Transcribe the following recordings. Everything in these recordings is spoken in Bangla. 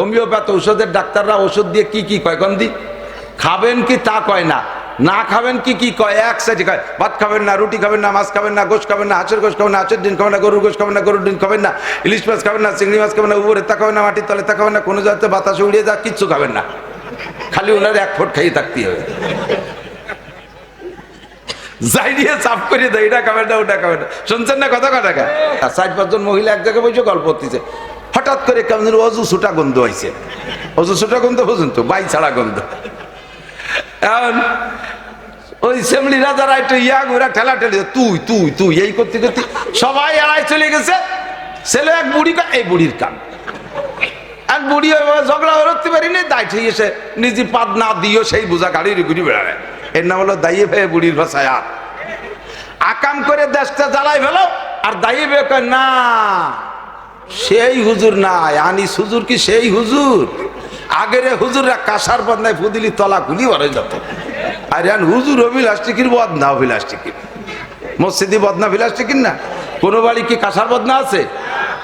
হোমিওপ্যাথি ঔষধের ডাক্তাররা ওষুধ দিয়ে কি কি কয় গন্ধি খাবেন কি তা কয় না, না খাবেন কি কি কয় এক সাইডে কয় ভাত খাবেন না, রুটি খাবেন না, মাছ খাবেন না, গোশ খাবেন না, হাঁসের গোশ খাবেন না, হাঁসের ডিম খাবেন না, গরুর গোশ খাবেন না, গরুর ডিম খাবেন না, ইলিশ মাছ খাবেন না, চিংড়ি মাছ খাবেন না, উপরে তাকাবেন না, মাটির তলে তাকাবেন না, কোনো জায়গাতে বাতাসে উড়িয়ে যা কিচ্ছু খাবেন না, খালি ওনার এক ফোঁট খাইয়ে থাকতে হবে। যাই দিয়ে চাপ করে দেয় এটা খাবেন না ওটা খাবেন না। শুনছেন না কথা টাকা? 4-5 মহিলা এক জায়গায় বসে গল্প করতেছে, হঠাৎ করে কেমন অজু ছুটা গন্ধ হয়েছে। অজু ছুটা গন্ধ বুঝুন তো, বাই ছাড়া গন্ধ। এখন ওই সেমলিরা যারা একটু ইয়া ঘোরা ঠেলা ঠেলে তুই তুই তুই এই করতে করতে সবাই এড়াই চলে গেছে। ছেলে এক বুড়ি এই বুড়ির কান, এক বুড়ি ঝগড়া করতে পারিনি, দায় ঠিক এসে নিজে পাদ না দিও সেই বোঝা গাড়ির ঘুরি বেড়ায়। এর নাম হলো দাইয়ে ভাই বুড়ির ভাষায় আর আকাম করে দেশটা জ্বালাই ফেলো। আর দাইয়ে ভাই কয় না সেই হুজুর নাই, আনিস হুজুর কি সেই হুজুর? আগের হুজুররা কাঁসার বদনায় ফুদিলি তলা খুলি ভরে যেত। আর এখন হুজুর অভিলাষ্টিকির বদনা, অভিলাষ্টিকির মসজিদি বদনা অভিলাষ্টিকির না। কোনো বাড়ি কি কাঁসার বদনা আছে?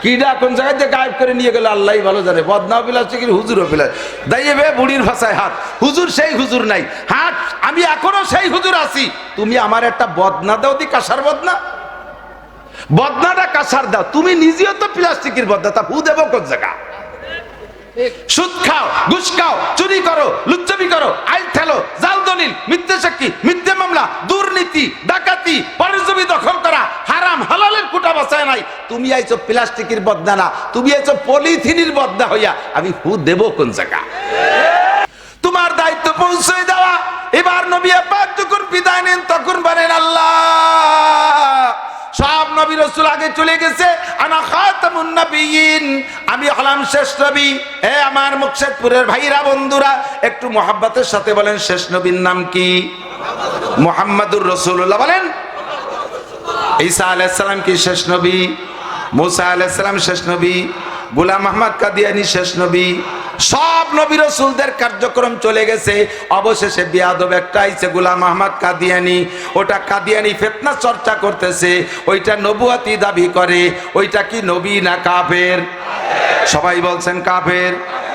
কিডা কোন জায়গায় যে গায়েব করে নিয়ে গেল আল্লাহ ভালো জানে। বদনা অভিলাষ্টিকির হুজুর অভিলাষ দাইয়ে বে বুড়ির ভাষায় হাত, হুজুর সেই হুজুর নাই, হাত আমি এখনো সেই হুজুর আছি। তুমি আমার একটা বদনা দাও দি, কাঁসার বদনা, বদনাটা কাঁসার দাও। তুমি নিজেও তো প্লাস্টিকের বদনা, তা হু দেব কোন জায়গা? সুদ খাও, ঘুষ খাও, চুরি করো, লুচ্চামি করো, আইন ঠেলো, জাল দলিল, মিথ্যে সাক্ষী, মিথ্যে মামলা, দুর্নীতি, ডাকাতি, পরজমি দখল করা, হারাম হালালের কুটা বাঁচায় নাই। তুমি আইছো প্লাস্টিকের বদনা না, তুমি আইছো পলিথিনের বদনা হইয়া। আমি হু দেব কোন জায়গা? তোমার দায়িত্ব পৌঁছে দেওয়া। এবার নবী পাক যখন বিদায় নেন তখন বলেন আল্লাহ সব নবী রাসূল আগে চলে গেছে, আনা খাতামুন নবিয়্যিন, আমি হলাম শেষ নবী। হে আমার মুকশেদপুরের ভাইরা বন্ধুরা, একটু মোহাব্বতের সাথে বলেন শেষ নবীর নাম কি? মুহাম্মাদুর রাসূলুল্লাহ। বলেন ঈসা আলাইহিস সালাম কি শেষ নবী? মুসা আলাইহিস সালাম শেষ নবী? গোলাম আহমদ কাদিয়ানী শেষ নবী? সব নবী রাসূলদের কার্যক্রম চলে গেছে, অবশেষে বিয়াদব একটা আইছে গোলাম আহমদ কাদিয়ানী। ওটা কাদিয়ানী ফিতনা চর্চা করতেছে, ওইটা নবুয়তি দাবি করে। ওইটা কি নবী না কাফের? সবাই বলছেন কাফের,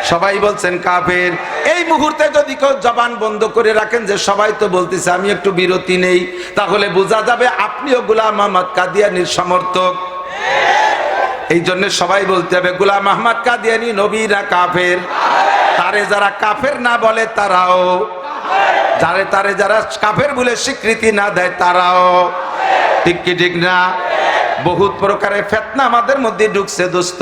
সবাই বলছেন কাফের। এই মুহূর্তে যদি কেউ জবান বন্ধ করে রাখেন যে সবাই তো বলতেছে আমি একটু বিরতি নেই, তাহলে বোঝা যাবে আপনিও গোলাম আহমদ কাদিয়ানীর সমর্থক। এই জন্য সবাই বলতে হবে গোলাম আহমদ কাদিয়ানী নবী না কাফের? তারে যারা কাফের না বলে তারাও, তারে যারা কাফের বলে স্বীকৃতি না দেয় তারাও। ঠিক কি ঠিক না? বহুত প্রকারের ফিতনা আমাদের মধ্যে ঢুকছে দোস্ত,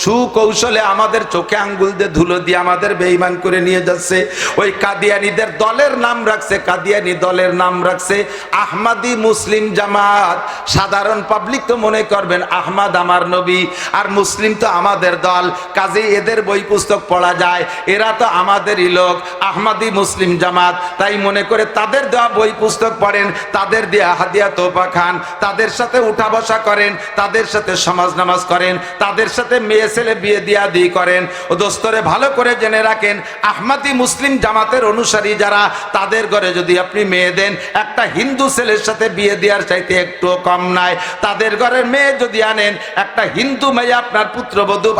সুকৌশলে আমাদের চোখে আঙ্গুল দিয়ে ধুলো দিয়ে আমাদের বেঈমান করে নিয়ে যাচ্ছে। ওই কাদিয়ানীদের দলের নাম রাখছে, কাদিয়ানী দলের নাম রাখছে আহমাদি মুসলিম জামাত। সাধারণ পাবলিক তো মনে করবেন আহমদ আমার নবী আর মুসলিম তো আমাদের দল, কাজে এদের বই পুস্তক পড়া যায়, এরা তো আমাদেরই লোক, আহমাদি মুসলিম জামাত। তাই মনে করে তাদের দেওয়া বই পুস্তক পড়েন, তাদের দেওয়া হাদিয়া তোফা খান, তাদের সাথে উঠা বসা করেন, তাদের সাথে সমাজ নামাজ করেন, তাদের সাথে মেয়ে ছেলে বিয়ে দিয়া দিয়ে করেন। ও দোস্তরে ভালো করে জেনে রাখেন, আহমদি মুসলিম জামাতের অনুসারী যারা, তাদের ঘরে যদি আপনি মেয়ে দেন, একটা হিন্দু ছেলের সাথে বিয়ে দেওয়ার চাইতে একটু কম নাই। তাদের ঘরের মেয়ে যদি আনেন, একটা হিন্দু মেয়ে আপনার পুত্রবধূ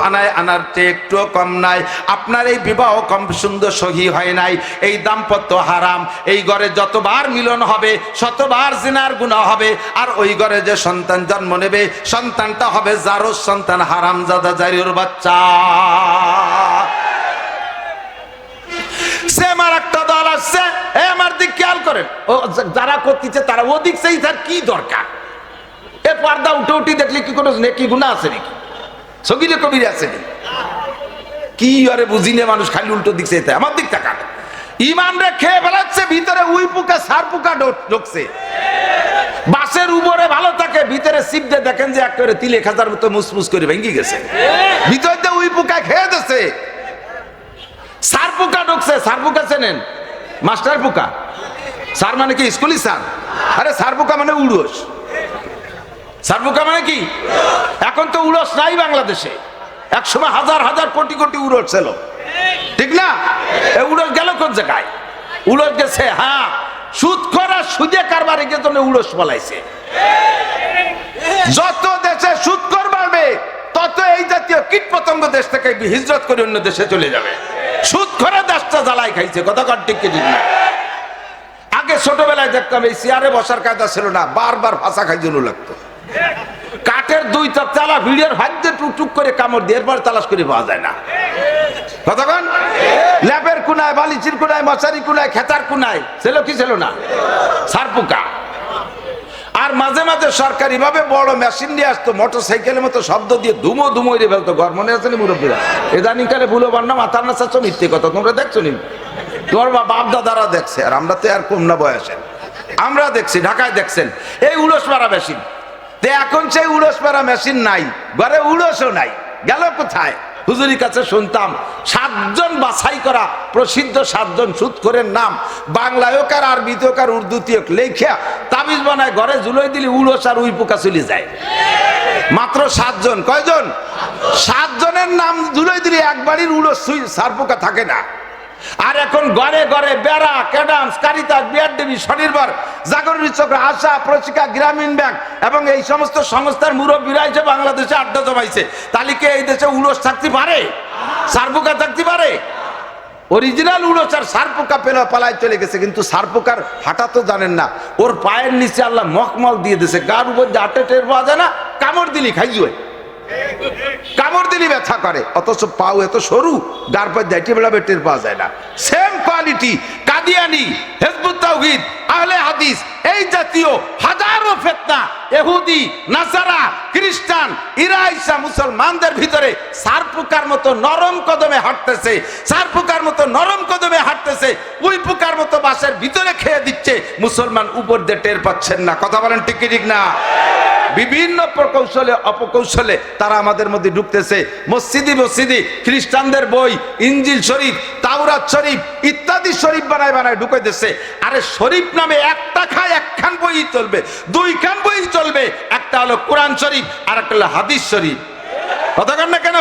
আনার চেয়ে একটু কম নাই। আপনার এই বিবাহ কম সুন্দর সহি হয় নাই, এই দাম্পত্য হারাম। এই ঘরে যতবার মিলন হবে শতবার জিনার গুনাহ হবে। আর ওই ঘরে যে সন্তান জন্ম নেবে, সন্তানটা হবে জারজ সন্তান, হারামজাদা জারির বাচ্চা। সে আমার একটা দল আসছে, আমার দিক খেয়াল করেন, ও যারা করতেছে তারা ওদিক সেই তার কি দরকার? এ পর্দা উঠে উঠি দেখলে কি কোনো নেকি গুনাহ আছে নাকি? সগীরে কবিরে আছে নাকি? কি আরে বুঝিনে মানুষ খালি উল্টো দিক চাইতে, আমার দিক তাকান। ইমান রে খেয়ে বেড়াচ্ছে, ভিতরে উই পোকা সার পোকা ঢুকছে। বাসের উপরে ভালো থাকে, ভিতরে সিপ দিয়ে দেখেন যে একেবারে তিলে খাজার মতো মুসমুস করে ভেঙে গেছে, ভিতর দিয়ে উই পোকা খেয়ে দিচ্ছে। সার পোকা ঢুকছে। সার পোকা চেনেন? মাস্টার পোকা। সার মানে কি? স্কুলি সার? আরে সার পোকা মানে উড়োস। সার পোকা মানে কি? এখন তো উড়োস নাই বাংলাদেশে, একসময় হাজার হাজার কোটি কোটি উড়োস ছিল, ঠিক না? উড়োস গেল কোন জায়গায়? উড়োস গেছে হ্যাঁ সুদ করা, সুদে কারবারে জন্য উড়োস বলাইছে। যত দেশে সুদ কর বাড়বে যত এই জাতীয় কীট পতঙ্গ দেশ থেকে হিজরত করে অন্য দেশে চলে যাবে। সুদ করে দেশটা জ্বালাই খাইছে, কথা কার ঠিক ঠিক না। আগে ছোটবেলায় দেখতাম এই চেয়ারে বসার কায়দা ছিল না, বারবার ফাঁসা খাই জন্য লাগতো। কাঠের দুই চাপ চালা ভিড়ের ভাগ্যে টুকটুক করে কামড় দিয়ে এরপর তালাশ করে পাওয়া যায় না। কতক্ষণ ল্যাপের কুনায়, বালিচির কুনায়, মশারি কুনায়, খেতার কুনায় ছিল কি ছিল না? সারপোকা। আর মাঝে মাঝে সরকারি ভাবে বড় মেশিন নিয়ে আসতো, মোটর সাইকেলের মতো শব্দ দিয়ে ধুমো ধুমো রে ফেলতো। ঘর মনে আছে নি মুরব্বীরা? ইদানিং কালে ভুলো বান্না মাথার না চাচ্ছ মিথ্যে কথা। তোমরা দেখছো নি? তোমার বাপ দাদারা দেখছে, আর আমরা তো আর কম না বয়সে। আমরা দেখছি, ঢাকায় দেখছেন এই উলস মারা মেশিন। এখন সেই উলস মারা মেশিন নাই, ঘরে উলসও নাই, গেল কোথায়? হুজুরির কাছে শুনতাম 7 জন বাছাই করা প্রসিদ্ধ 7 জন সুদখোরের নাম বাংলায় হোক আর আরবিতে হোক আর উর্দুতে হোক লেখা তাবিজ বানায় ঘরে ঝুলোই দিলে উলস আর উই পোকা চলে যায়। মাত্র 7 জন। কয়জন? 7 জনের নাম ঝুলোই দিলে এক বাড়ির উলস সার পোকা থাকে না। আর এখন ঘরে ঘরে বেড়া, ক্যাডামস, কারিতাস, বিআরডিবি, স্বনির্ভর, জাগরণী চক্র, আশা, প্রশিকা, গ্রামীণ ব্যাংক এবং এই সমস্ত সংস্থার মুরব্বীরা এসে বাংলাদেশে আড্ডা জমাইছে। তাহলে কি এই দেশে উলস থাকতে পারে? সারপোকা থাকতে পারে? অরিজিনাল উলস আর সারপোকা পেলা পালায় চলে গেছে। কিন্তু সারপোকার হাঁটা তো জানেন না, ওর পায়ের নিচে আল্লাহ মখমল দিয়ে দিয়েছে, গার উপর যে হাঁটে টের পাওয়া যায় না, কামড় দিলি খাইজুয়ে, কামড় দিলি ব্যথা করে। অথচ পাও এত সরু, গার পর দাইটি বেলা টের পাওয়া যায় না। সেম কোয়ালিটি কাদিয়ানি, হিজবুত তাওহীদ, আহলে হাদিস, এই জাতীয় হাজারো ফিতনা, ইহুদি, নাসারা, খ্রিস্টান, ইরাইসা মুসলমানদের ভিতরে সারপোকার মতো নরম কদমে হাঁটতেছে, সারপোকার মতো নরম কদমে হাঁটতেছে, উই পোকার মতো বাসের ভিতরে খেয়ে দিচ্ছে। মুসলমান উপর দিয়ে টের পাচ্ছেন না। কথা বলেন ঠিক কি ঠিক না? বিভিন্ন প্রকৌশলে অপকৌশলে তারা আমাদের মধ্যে ঢুকতেছে। মসজিদি মসজিদি খ্রিস্টানদের বই, ইনজিল শরীফ, তাওরাত শরীফ ইত্যাদি শরীফ বানায় বানায় ঢুকে দিচ্ছে। আরে শরীফ নামে একটা খায় একখান বই চলবে, 2খান বই চলবে। একটা হলো কোরআন শরীফ আর একটা হলো হাদিস শরীফ। কথা কন না কেন?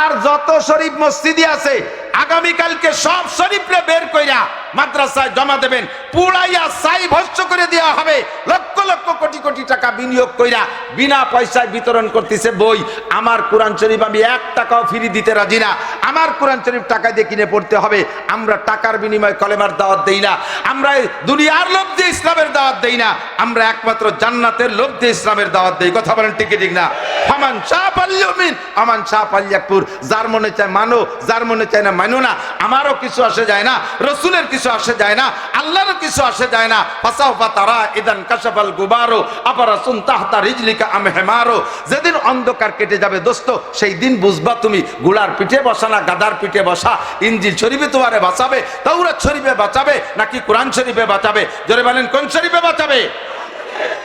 আর যত শরীফ মসজিদে আছে আগামীকালকে সব শরীফরে বের কইরা মাদ্রাসায় জমা দেবেন, পুড়াইয়া ছাই ভস্ম করে দেওয়া হবে। লক্ষ লক্ষ কোটি কোটি টাকা বিনিয়োগ কইরা বিনা পয়সায় বিতরণ করতেছে বই। আমার কোরআন শরীফ আমি 1 টাকাও ফ্রি দিতে রাজি না। আমার কোরআন শরীফ টাকা দিয়ে কিনে পড়তে হবে। আমরা টাকার বিনিময়ে কলেমার দাওয়াত দেই না, আমরা দুনিয়ার লোভ দিয়ে ইসলামের দাওয়াত দেই না, আমরা একমাত্র জান্নাতের লোভ দিয়ে ইসলামের দাওয়াত দেই। কথা বলেন ঠিক ঠিক না? ফামান শাহ ফালইউমিন আমান শাহ ফালইয়াকফুর। যার মনে চায় মানো, যার মনে চায় না মানো না। আমারও কিছু আসে যায় না, রসুলের কিছু আসে যায় না, আল্লাহরও কিছু আসে যায় না। ফাসাউফা তারা ইদান কাশাফাল গুবারো আপারাসুন তাহতা রিজলিকা আম হিমারো। যেদিন অন্ধকার কেটে যাবে দোস্ত, সেই দিন বুঝবা তুমি ঘোড়ার পিঠে বসা না গাধার পিঠে বসা। ইনজিল শরীফে তোমারে বাঁচাবে, তাওরাত শরীফে বাঁচাবে নাকি কোরআন শরীফে বাঁচাবে? জোরে বলেন কোন শরীফে বাঁচাবে?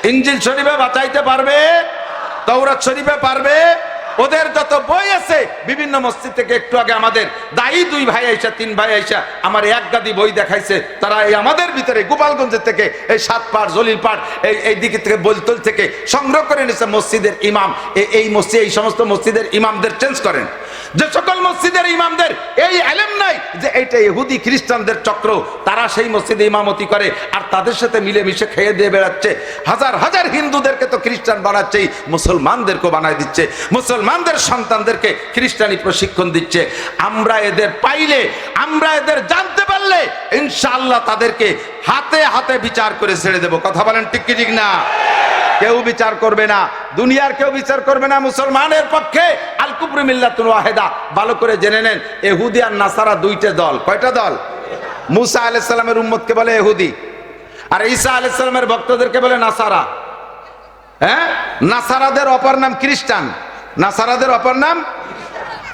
ইনজিল শরীফে বাঁচাইতে পারবে? তাওরাত শরীফে পারবে? ওদের যত বই আছে বিভিন্ন মসজিদ থেকে একটু আগে আমাদের দায়ী 2 ভাই আইসা 3 ভাই আইসা আমার 1 গাদি বই দেখাইছে। তারা এই আমাদের ভিতরে গোপালগঞ্জের থেকে এই 7 পাড় জলিল পাড় এই দিকে থেকে বলতল থেকে সংগ্রহ করে নিয়েছে মসজিদের ইমাম। এই মসজিদ, এই সমস্ত মসজিদের ইমামদের চেঞ্জ করেন। যে সকল মসজিদের ইমামদের এই ইলম নাই যে এইটা ইহুদি খ্রিস্টানদের চক্র, তারা সেই মসজিদে ইমামতি করে আর তাদের সাথে মিলেমিশে খেয়ে দিয়ে বেড়াচ্ছে। হাজার হাজার হিন্দুদেরকে তো খ্রিস্টান বানাচ্ছে, মুসলমানদেরকে বানায় দিচ্ছে, মুসলমানদের সন্তানদেরকে খ্রিস্টানি প্রশিক্ষণ দিচ্ছে। আমরা এদের পাইলে, আমরা এদের জানতে পারলে ইনশাআল্লাহ তাদেরকে হাতে হাতে বিচার করে ছেড়ে দেব। কথা বলেন ঠিক কি ঠিক না? কেউ বিচার করবে না, দুনিয়ার কেউ বিচার করবে না মুসলমানের পক্ষে। আল কুফরু মিল্লাতুন ওয়াহিদা। ভালো করে জেনে নেন, ইহুদি আর নাসারা 2টে দল। কয়টা দল? মুসা আলাইহিস সালামের উম্মতকে বলে ইহুদি, আর ঈসা আলাইহিস সালামের ভক্তদেরকে বলে নাসারা। হ্যাঁ, নাসারাদের অপর নাম খ্রিস্টান, নাসারাদের অপর নাম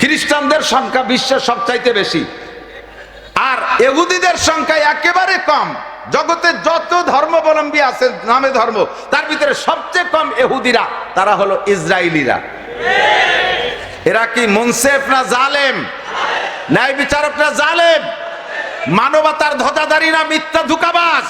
খ্রিস্টানদের সংখ্যা বিশ্বের সবচাইতে বেশি, আর ইহুদিদের সংখ্যা একেবারে কম। জগতে যত ধর্মাবলম্বী আছে নামে ধর্ম, তার ভিতরে সবচেয়ে কম ইহুদিরা, তারা হলো ইসরায়েলিরা। এরা কি মুনসিফ না জালেম? ন্যায় বিচারক না জালেম? মানবতার ধ্বজাধারী না মিথ্যা ধোঁকাবাজ?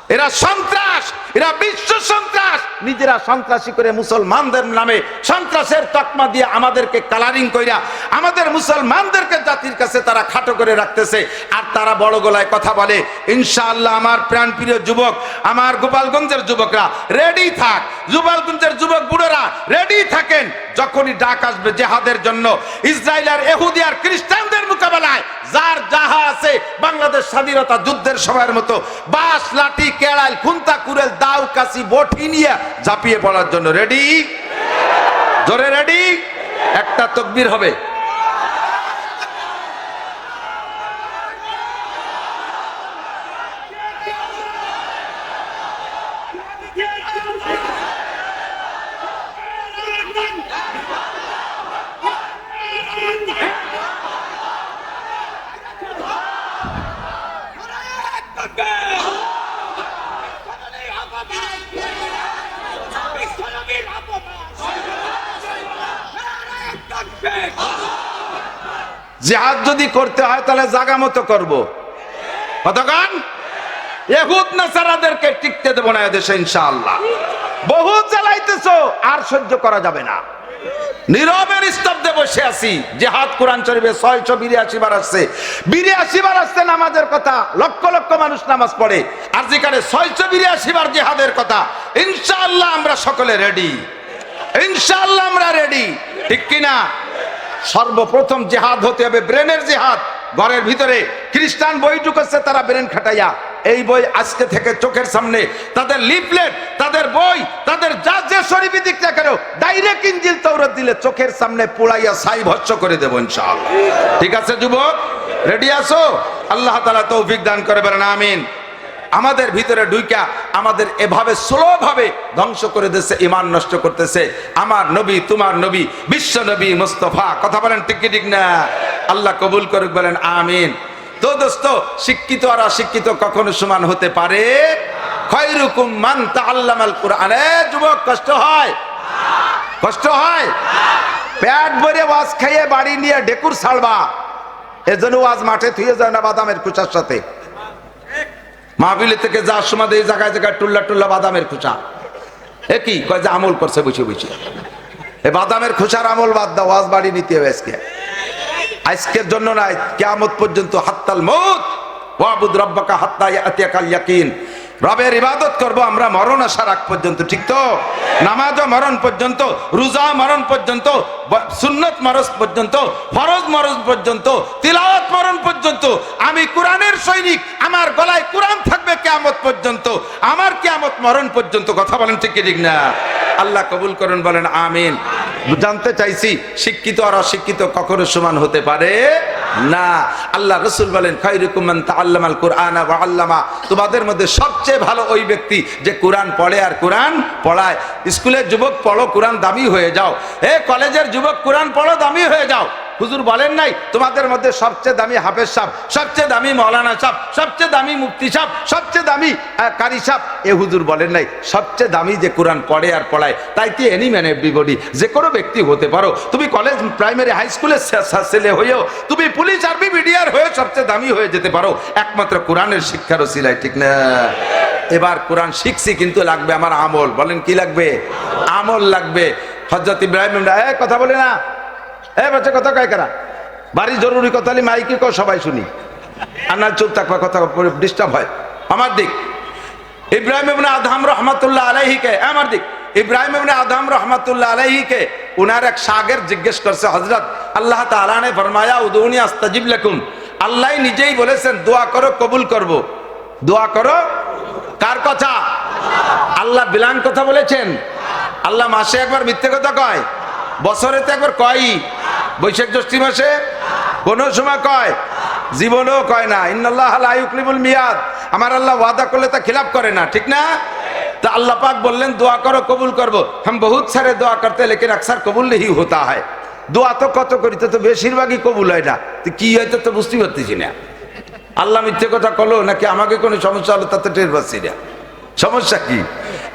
এরা সন্ত্রাস, এরা বিশ্ব সন্ত্রাস। নিজেরা সন্ত্রাসী করে মুসলমানদের নামে সন্ত্রাসের তকমা দিয়ে আমাদেরকে কালারিং কইরা আমাদের মুসলমানদেরকে জাতির কাছে তারা খাটো করে রাখতেছে। আর তারা বড় গলায় কথা বলে। ইনশাআল্লাহ আমার প্রাণপ্রিয় যুবক, আমার গোপালগঞ্জের যুবকরা রেডি থাক, গোপালগঞ্জের যুবক বুড়োরা রেডি থাকেন। যখনই ডাক আসবে জেহাদের জন্য, ইসরায়েল আর ইহুদি আর খ্রিস্টানদের মোকাবেলায় যার যাহা আছে বাংলাদেশ স্বাধীনতা যুদ্ধের সময়ের মতো বাঁশ, লাঠি, কেড়াল, খুন্তা, কুড়েল, দাও, কাশি, বটি নিয়ে ঝাঁপিয়ে পড়ার জন্য রেডি? জোরে রেডি? একটা তাকবীর হবে। জিহাদ যদি করতে হয় তাহলে জাগা মতো করবো। কতক্ষণ? ইহুদ নাসারাদেরকে টিকতে দেব না এদেশে ইনশাআল্লাহ। বহু চালাইতেছো, আর সহ্য করা যাবে না। নীরবের স্তব্ধে বসে আছি। জিহাদ কোরআন শরীফে 682 বার আসছে। 82 বার আসছে নামাজের কথা, লক্ষ লক্ষ মানুষ নামাজ পড়ে। আর যেখানে 682 বার জিহাদের কথা, ইনশাআল্লাহ আমরা সকলে রেডি। ইনশাআল্লাহ আমরা রেডি, ঠিক কিনা? সর্বপ্রথম জিহাদ হতে হবে ব্রেনের জিহাদ। ঘরের ভিতরে খ্রিস্টান বই ঢুকেছে, তারা ব্রেন খাটাইয়া এই বই আজকে থেকে চোখের সামনে তাদের লিফলেট, তাদের বই, তাদের যা যে শরীফি দিক না কেন ডাইরেক্ট ইনজিল তাওরাত দিলে চোখের সামনে পোড়াইয়া ছাই ভস্ম করে দেব ইনশাআল্লাহ। ঠিক আছে যুবক, রেডি আছো? আল্লাহ তাআলা তৌফিক দান করে বলেন আমিন। আমাদের ভিতরে ঢুইকা আমাদের এভাবে স্লোভাবে ধ্বংস করে দিচ্ছে, ঈমান নষ্ট করতেছে। আমার নবী, তোমার নবী, বিশ্ব নবী মুস্তাফা, কথা বলেন ঠিক কি ঠিক না? আল্লাহ কবুল করুক, বলেন আমিন। তো দোস্ত, শিক্ষিত আর অশিক্ষিত কখনো সমান হতে পারে? খায়রুকুম মান তাআল্লামাল কুরআন। যুবক, কষ্ট হয়? কষ্ট হয়? পেট ভরে ওয়াজ খাইয়ে বাড়ি নিয়ে ঢেকুর ছাড়বা, এজন্য ওয়াজ মাঠে থুয়ে যায় না বাদামের খোসার সাথে। মাহফিলে থেকে যাওয়ার সময় এই জায়গায় জায়গায় টুল্লা টুল্লা বাদামের খোসা। এ কি কয় যে আমল করছে বসে বসে। এই বাদামের খোসার আমল বাদ দাও, ওয়াজ বাড়ি নিতে হবে আজকে। আজকের জন্য নয়, কিয়ামত পর্যন্ত। হাত্তাল মউত ওয়াবুদ রাব্বাকা হাত্তা ইয়াতিয়াকাল ইয়াকিন। রবের ইবাদত করব আমরা মরণ আসার আগ পর্যন্ত, ঠিক তো? নামাজও মরণ পর্যন্ত, রোজা মরণ পর্যন্ত, সুন্নত মরণ পর্যন্ত, ফরজ মরণ পর্যন্ত, তিলাওয়াত মরণ পর্যন্ত। আমি কোরআনের সৈনিক, আমার গলায় কোরআন থাকবে কিয়ামত পর্যন্ত, আমার কিয়ামত মরণ পর্যন্ত। কথা বলেন ঠিক কি ঠিক না? আল্লাহ কবুল করুন, বলেন আমিন। জানতে চাইছি, শিক্ষিত আর অশিক্ষিত কখনো সমান হতে পারে না। আল্লাহ রাসূল বলেন খায়রুকুম মান তাআল্লামাল কুরআনা ওয়া আল্লামা। তোমাদের মধ্যে সবচেয়ে ভালো ওই ব্যক্তি যে কোরআন পড়ে আর কোরআন পড়ায়। স্কুলের যুবক পড়ো, কোরআন দামি হয়ে যাও। কলেজের যুবক কোরআন পড়ো, দামি হয়ে যাও। হুজুর বলেন নাই তোমাদের মধ্যে সবচেয়ে দামি হাফেজ সাহেব, সবচেয়ে দামি মৌলানা সাহেব, সবচেয়ে দামি মুফতি সাহেব, সবচেয়ে দামি কারি সাহেব? এ হুজুর বলেন নাই সবচেয়ে দামি যে কোরআন পড়ে আর পড়ায়। তাই কি এনি ম্যান এভরিবডি, যে কোনো ব্যক্তি হতে পারো। তুমি কলেজ, প্রাইমারি, হাই স্কুলের ছেলে হয়েও, তুমি পুলিশ, আর্মি, বিডিআর হয়ে সবচেয়ে দামি হয়ে যেতে পারো একমাত্র কোরআনের শিক্ষার ওসিলায়, ঠিক না? এবার কোরআন শিখছি, কিন্তু লাগবে আমার আমল। বলেন কি লাগবে? আমল লাগবে। হযরত ইব্রাহিম, কথা বলে না, বাচ্চা কথা কয় কারা? বাড়ি জরুরি কথা হলে মাইকে কো, সবাই শুনি। আর না চুপ থাকবা, কথা ডিস্টার্ব হয়। আমার দিক ইব্রাহিম ইবনে আদহাম রহমাতুল্লাহ আলাইহিকে, আমার দিক ইব্রাহিম ইবনে আদহাম রহমাতুল্লাহ আলাইহিকে উনার এক শাগির্দ জিজ্ঞেস করছে, হযরত আল্লাহ তাআলা ने फरमाया উদুনি আস্তাজিব লাকুম। আল্লাহ নিজেই বলেছেন দোয়া করো কবুল করব। দোয়া করো, কার কথা? আল্লাহ বিলান কথা বলেছেন? আল্লাহ মাসে একবার মিথ্যে কথা কয়? বছরে তো একবার কয়ই। বৈশাখ জ্যৈষ্ঠ মাসে কোন সময় কয়? জীবনেও কয় না। ইন্নাল্লাহ লা ইউখলিফুল মিয়াদ। আমার আল্লাহ ওয়াদা করলে তা খিলাফ করে না, ঠিক না? তা আল্লাহ পাক বললেন দোয়া করো কবুল করব। हम बहुत सारे দোয়া করতে लेकिन अक्सर कबूल नहीं होता है। দোয়া তো কত করি, তো বেশিরভাগই কবুল হয় না। তো কি হয়তো তো বুঝতে পারতেছি না। আল্লাহ মিথ্যে কথা কলো নাকি আমাকে কোনো সমস্যা হলো তাতে টের পাচ্ছি না। সমস্যা কি?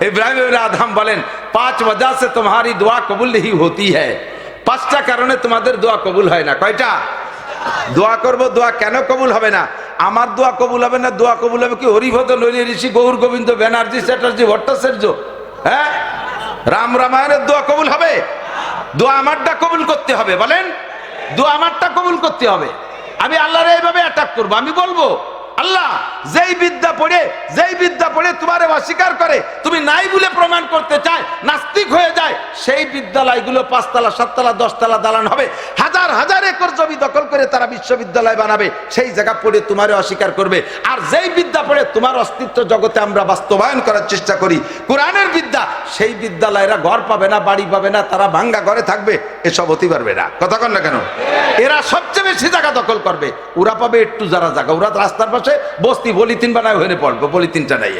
ইব্রাহিম ইবনে আদহাম বলেন 5 वजह से तुम्हारी दुआ कबूल नहीं होती है। 5টা কারণে তোমাদের দোয়া কবুল হয় না। কয়টা? দোয়া করব, দোয়া কেন কবুল হবে না? আমার দোয়া কবুল হবে না? দোয়া কবুল হবে কি হরিভদ নলিনী ঋষি গৌর গোবিন্দ ব্যানার্জি চ্যাটার্জি ভট্টাচার্য? হ্যাঁ, রাম রামায়ণের দোয়া কবুল হবে? দোয়া আমারটা কবুল করতে হবে, বলেন। দোয়া আমারটা কবুল করতে হবে। আমি আল্লাহরে এইভাবে অ্যাটাক করবো, আমি বলবো আল্লাহ যেই বিদ্যা পড়ে তোমারে অস্বীকার করে, তুমি নাই বলে প্রমাণ করতে চায়, নাস্তিক হয়ে যায়, সেই বিদ্যালয়গুলো 5 তলা 7 তলা 10 তলা দালান হবে, হাজার হাজার একর জমি দখল করে তারা বিশ্ববিদ্যালয় বানাবে, সেই জায়গা পড়ে তোমারে অস্বীকার করবে। আর যেই বিদ্যা পড়ে তোমার অস্তিত্ব জগতে আমরা বাস্তবায়ন করার চেষ্টা করি, কোরআনের বিদ্যা, সেই বিদ্যালয়রা ঘর পাবে না, বাড়ি পাবে না, তারা ভাঙ্গা ঘরে থাকবে, এসব হতে পারবে না। কথা কন না কেন? এরা সবচেয়ে বেশি জায়গা দখল করবে, ওরা পাবে একটু যারা জায়গা, ওরা রাস্তার পাশে বস্তি পলিথিন বানায় হয়ে পড়বো, পলিথিনটা নাই।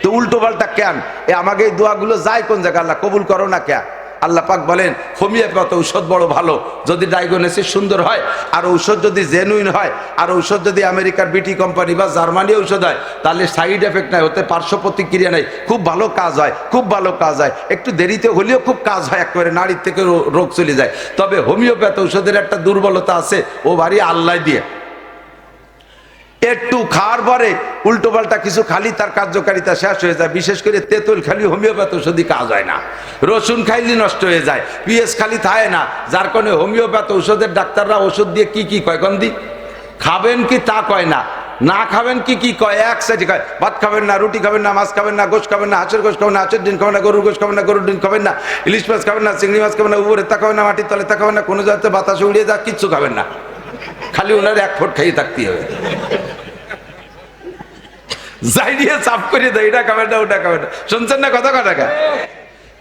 তো উল্টো পাল্টা কেন? আমাকে এই দোয়াগুলো যায় কোন জায়গা? আল্লাহ কবুল করো না কেন? আল্লাহ পাক বলেন হোমিওপ্যাথ ঔষধ বড় ভালো, যদি ডায়াগনোসিস সুন্দর হয়, আর ঔষধ যদি জেনুইন হয়, আর ঔষধ যদি আমেরিকার বিটি কোম্পানি বা জার্মানি ঔষধ হয়, তাহলে সাইড এফেক্ট নাই, ওতে পার্শ্ব প্রতিক্রিয়া নেই, খুব ভালো কাজ হয়, খুব ভালো কাজ হয়, একটু দেরিতে হলেও খুব কাজ হয়, একেবারে নারীর থেকে রোগ চলে যায়। তবে হোমিওপ্যাথ ঔষধের একটা দুর্বলতা আছে, ও বাড়ি আল্লাহ দিয়ে একটু খাওয়ার পরে উল্টো পাল্টা কিছু খালি তার কার্যকারিতা শেষ হয়ে যায়। বিশেষ করে তেঁতুল খালি হোমিওপ্যাথ ওষুধই কাজ হয় না, রসুন খাইলে নষ্ট হয়ে যায়, পিঁয়াজ খালি থাকে না, যার কারণে হোমিওপ্যাথ ঔষধের ডাক্তাররা ওষুধ দিয়ে কি কয় গন্ধি খাবেন কি তা কয় না, না খাবেন কি কয়, এক সাইডে কয় ভাত খাবেন না, রুটি খাবেন না, মাছ খাবেন না, গোশ খাবেন না, হাঁসের গোশ খাবেন না, হাঁসের ডিম খাবেন না, গরুর গোশ খাবেন না, গরুর ডিম খাবেন না, ইলিশ মাছ খাবেন না, চিংড়ি মাছ খাবেন না, উপরে তা খাবেন না, মাটির তলে তা খাবেন না, কোনো জায়গাতে বাতাসে উড়িয়ে যা কিচ্ছু খাবেন না, খালি ওনার 1 ফুট খাইয়ে থাকতে হবে। যাই দিয়ে চাপ করে দেয়, এটা খাবেন না, ওটা খাবেন না, শুনছেন না কথা টাকা?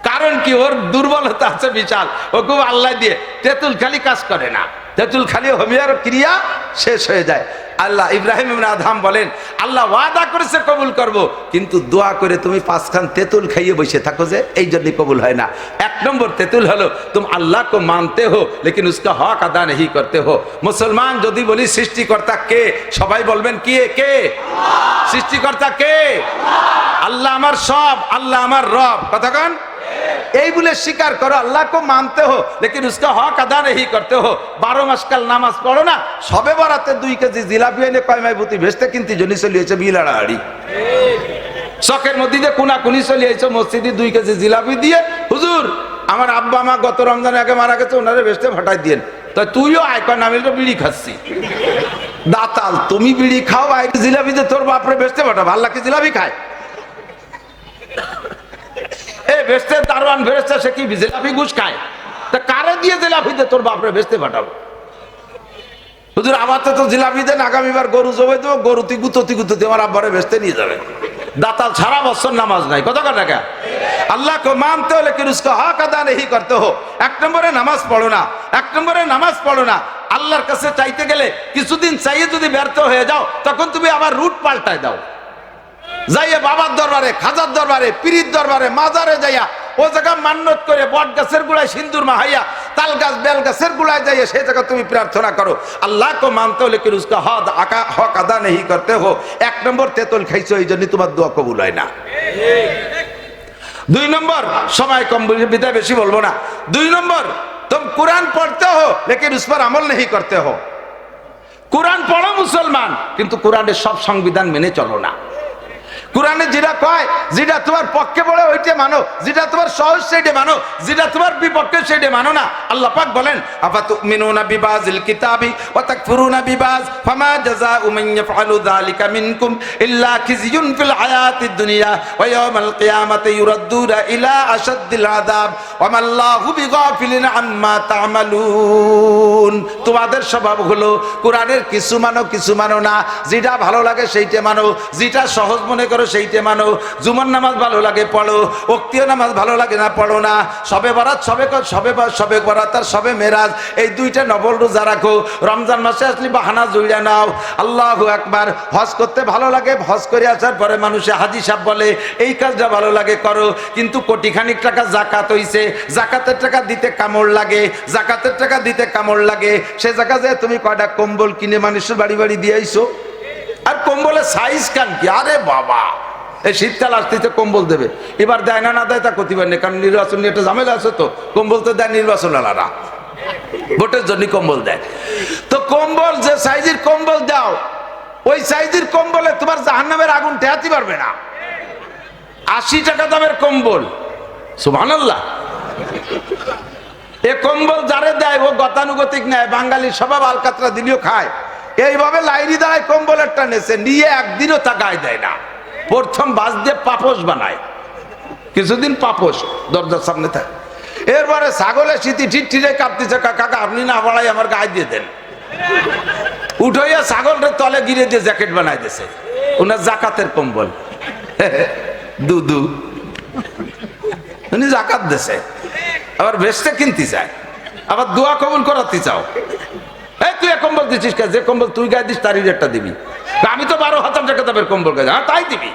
কারণ কি? ওর দুর্বলতা আছে বিশাল, ও খুব আল্লাহ দিয়ে তেঁতুল খালি কাজ করে না, তেঁতুল খালি হোমিওর ক্রিয়া শেষ হয়ে যায়। আল্লাহ ইব্রাহিম ইবনে আদহাম বলেন আল্লাহ ওয়াদা করেছে কবুল করব, কিন্তু দোয়া করে তুমি 5 খান তেঁতুল খাইয়ে বসে থাকো যে, এই জন্যই কবুল হয় না। 1 নম্বর তেঁতুল হলো তুম আল্লাহ কো মানতে হো লেকিন উসকা হক আদা नहीं করতে হো। মুসলমান যদি বলি সৃষ্টিকর্তা কে, সবাই বলবেন কে? কে সৃষ্টিকর্তা? কে? আল্লাহ আমার সব, আল্লাহ আমার রব। কথা কন? এই বলে স্বীকার করো আল্লাহ কো মানতে হো লেকিন উসকা হক আদা नहीं করতে হো। 12 মাস কাল নামাজ পড়ো না, সবে বরাতে 2 কেজি জিলাপি এনে কয়মাই বুতি ভেস্তে কিনতে জনি চলিয়েছে বিলাড়াড়ি, শখের মধ্যে দিয়ে কোনাকুনি চলিয়েছে মসজিদে 2 কেজি জিলাপি দিয়ে, হুজুর আমার আব্বা মা গত রমজান আগে মারা গেছে, ওনারে ভেস্তে ফাটাই দিয়েন। তো তুইও আয়কন, আমি তো বিড়ি খাচ্ছি। দাতাল, তুমি বিড়ি খাও, আয় জিলাপি দিয়ে তোর বাপরে ভেস্তে ফাটাবো, আল্লাহ কি জিলাপি খায়? বেচতে দারোয়ান ফেরেশতা সে কি জিলাপি ঘুষ খায়? তা কারে দিয়ে জিলাপি দিয়ে তোর বাপরে বেচতে পাঠাবো? হুজুর আমার তো জিলাপি দেন, আগামীবার গরু জবাই দেবো, গরু গুতোতে আমার আব্বারে বেচতে নিয়ে যাবে। দাতাল সারা বছর নামাজ নাই, কত টাকা? আল্লাহ কো মানতে হলে কি উসকা হক আদা नहीं করতে হো। 1 নম্বরে নামাজ পড়ো না, 1 নম্বরে নামাজ পড়ো না। আল্লাহর কাছে চাইতে গেলে কিছুদিন চাইয়ে যদি ব্যর্থ হয়ে যাও, তখন তুমি আবার রুট পাল্টায় দাও, যাইয়া বাবার দরবারে, খাজার দরবারে, পীরের দরবারে, মাজারে যাইয়া ও জায়গা মান্নত করে বট গাছের গুড়ায় সিন্দুর মাহাইয়া, তাল গাছ বেল গাছের গুড়ায় যাইয়া সেই জায়গা তুমি প্রার্থনা করো আল্লাহ কো মানতে হলে কি উসকা হক আদা नहीं করতে হো। 1 নম্বর তেঁতুল খাইছো, এই জন্য তোমার দোয়া কবুল হয় না। 2 নম্বর, সময় কম বিদায় বেশি বলবো না। 2 নম্বর, तुम कुरान पढ़ते हो लेकिन उस पर अमल नहीं करते हो। कुरान पढ़ो मुसलमान, কিন্তু কোরআনের সব সংবিধান মেনে চলো না। কোরআনে যেটা কয়, যেটা তোমার পক্ষে বলে ওইটা মানো, যেটা তোমার সহজ সেইটা মানো, যেটা তোমার বিপক্ষে সেইটা মানো না। আল্লাহ পাক বলেন আফাতুমিনুনা বিবাযিল কিতাবি ওয়া তাকফুরুনা বিবায ফামা জাযাউ মান ইয়াফআলু যালিকা মিনকুম ইল্লা খিজিয়ুন ফিল হায়াতিদ দুনিয়া ওয়া ইয়াউমাল কিয়ামাতি ইউরাদ্দুনা ইলা আশাদ্দিল আযাব ওয়া মাল্লাহু বিগাফিলিন আম্মা তা'মালুন। তোমাদের স্বভাব হলো কোরআনের কিছু মানো কিছু মানো না, যেটা ভালো লাগে সেইটা মানো, যেটা সহজ মনে করো সেইটা মানো। জুমার নামাজ ভালো লাগে পড়ো, ওক্তীয় নামাজ ভালো লাগে না পড়ো না। সবে বরাত, সবে বরাত আর সবে মেরাজ, এই 2টা নফল রোজা রাখো। রমজান মাসে আসলে বাহানা জুড়ে নাও, আল্লাহু আকবার। হজ করতে ভালো লাগে, হজ করে আসার পরে মানুষে হাজি সাহেব বলে এই কাজটা ভালো লাগে করো, কিন্তু কোটিখানিক টাকা জাকাত হইছে, জাকাতের টাকা দিতে কামড় লাগে, জাকাতের টাকা দিতে কামড় লাগে। সে জায়গা যে তুমি কয়টা কম্বল কিনে মানুষের বাড়ি বাড়ি দিয়ে আইছো, আর কম্বলের সাইজ কান কি? আরে বাবা, এই শীতকাল আসতে কম্বল দেবে, এবার দেয় না দেয় তা ক্ষতি পারেনি, কারণ নির্বাচন নিয়ে একটা ঝামেলা আছে, তো কম্বল তো দেয় নির্বাচন আলাদা, ভোটের জন্য কম্বল দেয়। তো কম্বল যে সাইজের কম্বল দাও, ওই সাইজের কম্বলে তোমার জাহান্নামের আগুন ঠেকাতে পারবে না। 80 টাকা দামের কম্বল, সুবহানাল্লাহ। এ কম্বল যারে দেয় ও গতানুগতিক নেয়, বাঙালি স্বভাব আলকাতরা দিলেও খায়। এইভাবে লাইরি দাঁড়ায় কম্বলের টানেছে, নিয়ে একদিনও তা গায়ে দেয় না। প্রথম বাস দিয়ে পাপোশ বানায়, কিছুদিন পাপোশ দরজার সামনে থাকে। এরপরে ছাগলের শীতি ঠিক ঠিরে কাঁপতেছে, কাকা আপনি না বাড়াই আমার গায়ে দিয়ে দেন। উঠাইয়া ছাগলের তলে গিরে দিয়ে জ্যাকেট বানাই দিয়েছে, ওনার জাকাতের কম্বল। দুদু উনি জাকাত দিছে, আবার ভেস্টে কিনতে চায়, আবার দোয়া কবুল করাতে চাও। এই তুই কম্বল দিচ্ছিস, যে কম্বল তুই গায়ে দিস তারই রেটটা দিবি। আমি তো 12,000 টাকা দামের কম্বল গায়ে, হ্যাঁ তাই দিবি।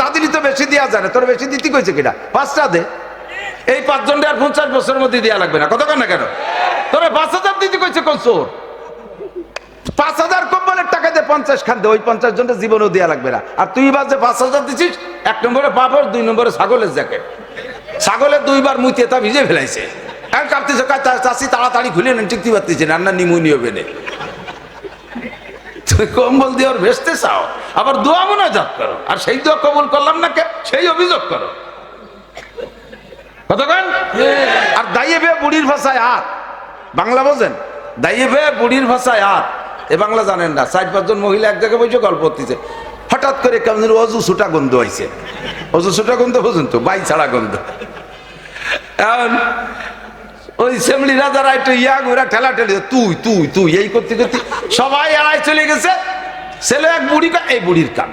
তা দিলি তো বেশি দেওয়া যায় না, তোর বেশি দিতে কইছে কিনা, 5টা দে। এই 5 জনটা আর 50 বছরের মধ্যে দেওয়া লাগবে না, কতক্ষণ না কেন তোর 5,000 দিতে কইছে কোন চোর। 5,000 কম্বলের টাকা দিয়ে 50 খান দে, ওই 50 জনটা জীবনেও দেওয়া লাগবে না। আর তুই বাস যে 5,000 দিচ্ছিস, 1 নম্বরে পাপড়, 2 নম্বরে ছাগলের জ্যাকেট। ছাগলের 2 বার মুইতে তা ভিজে ফেলাইছে, এখন কাঁপতেছে, চাষি তাড়াতাড়ি খুলে নেন, টিকতে পারতেছে না, না নিমুনিও বেনে। তুই কম্বল দিয়ে ওর ভেস্তে চাও, আবার দোয়া মোনাজাত করো, আর সেই দোয়া কবুল করলাম না কে সেই অভিযোগ করো, কতক্ষণ। আর দাইয়ে বে বুড়ির ভাষায় হাত, বাংলা বোঝেন? দাইয়ে বে বুড়ির ভাষায় হাত, এ বাংলা জানেন না। 4-5 জন মহিলা এক জায়গায় বসে গল্প করতেছে, হঠাৎ করে কেমন অজু ছুটা গন্ধ হয়েছে। অজু ছুটা গন্ধ বুঝুন তো, বাই ছাড়া গন্ধ। এখন ওই সেমলিরা যারা একটু ওরা ঠেলা ঠেলে তুই তুই তুই এই করতে করতে সবাই এড়াই চলে গেছে। ছেলে এক বুড়ি, এই বুড়ির কাম।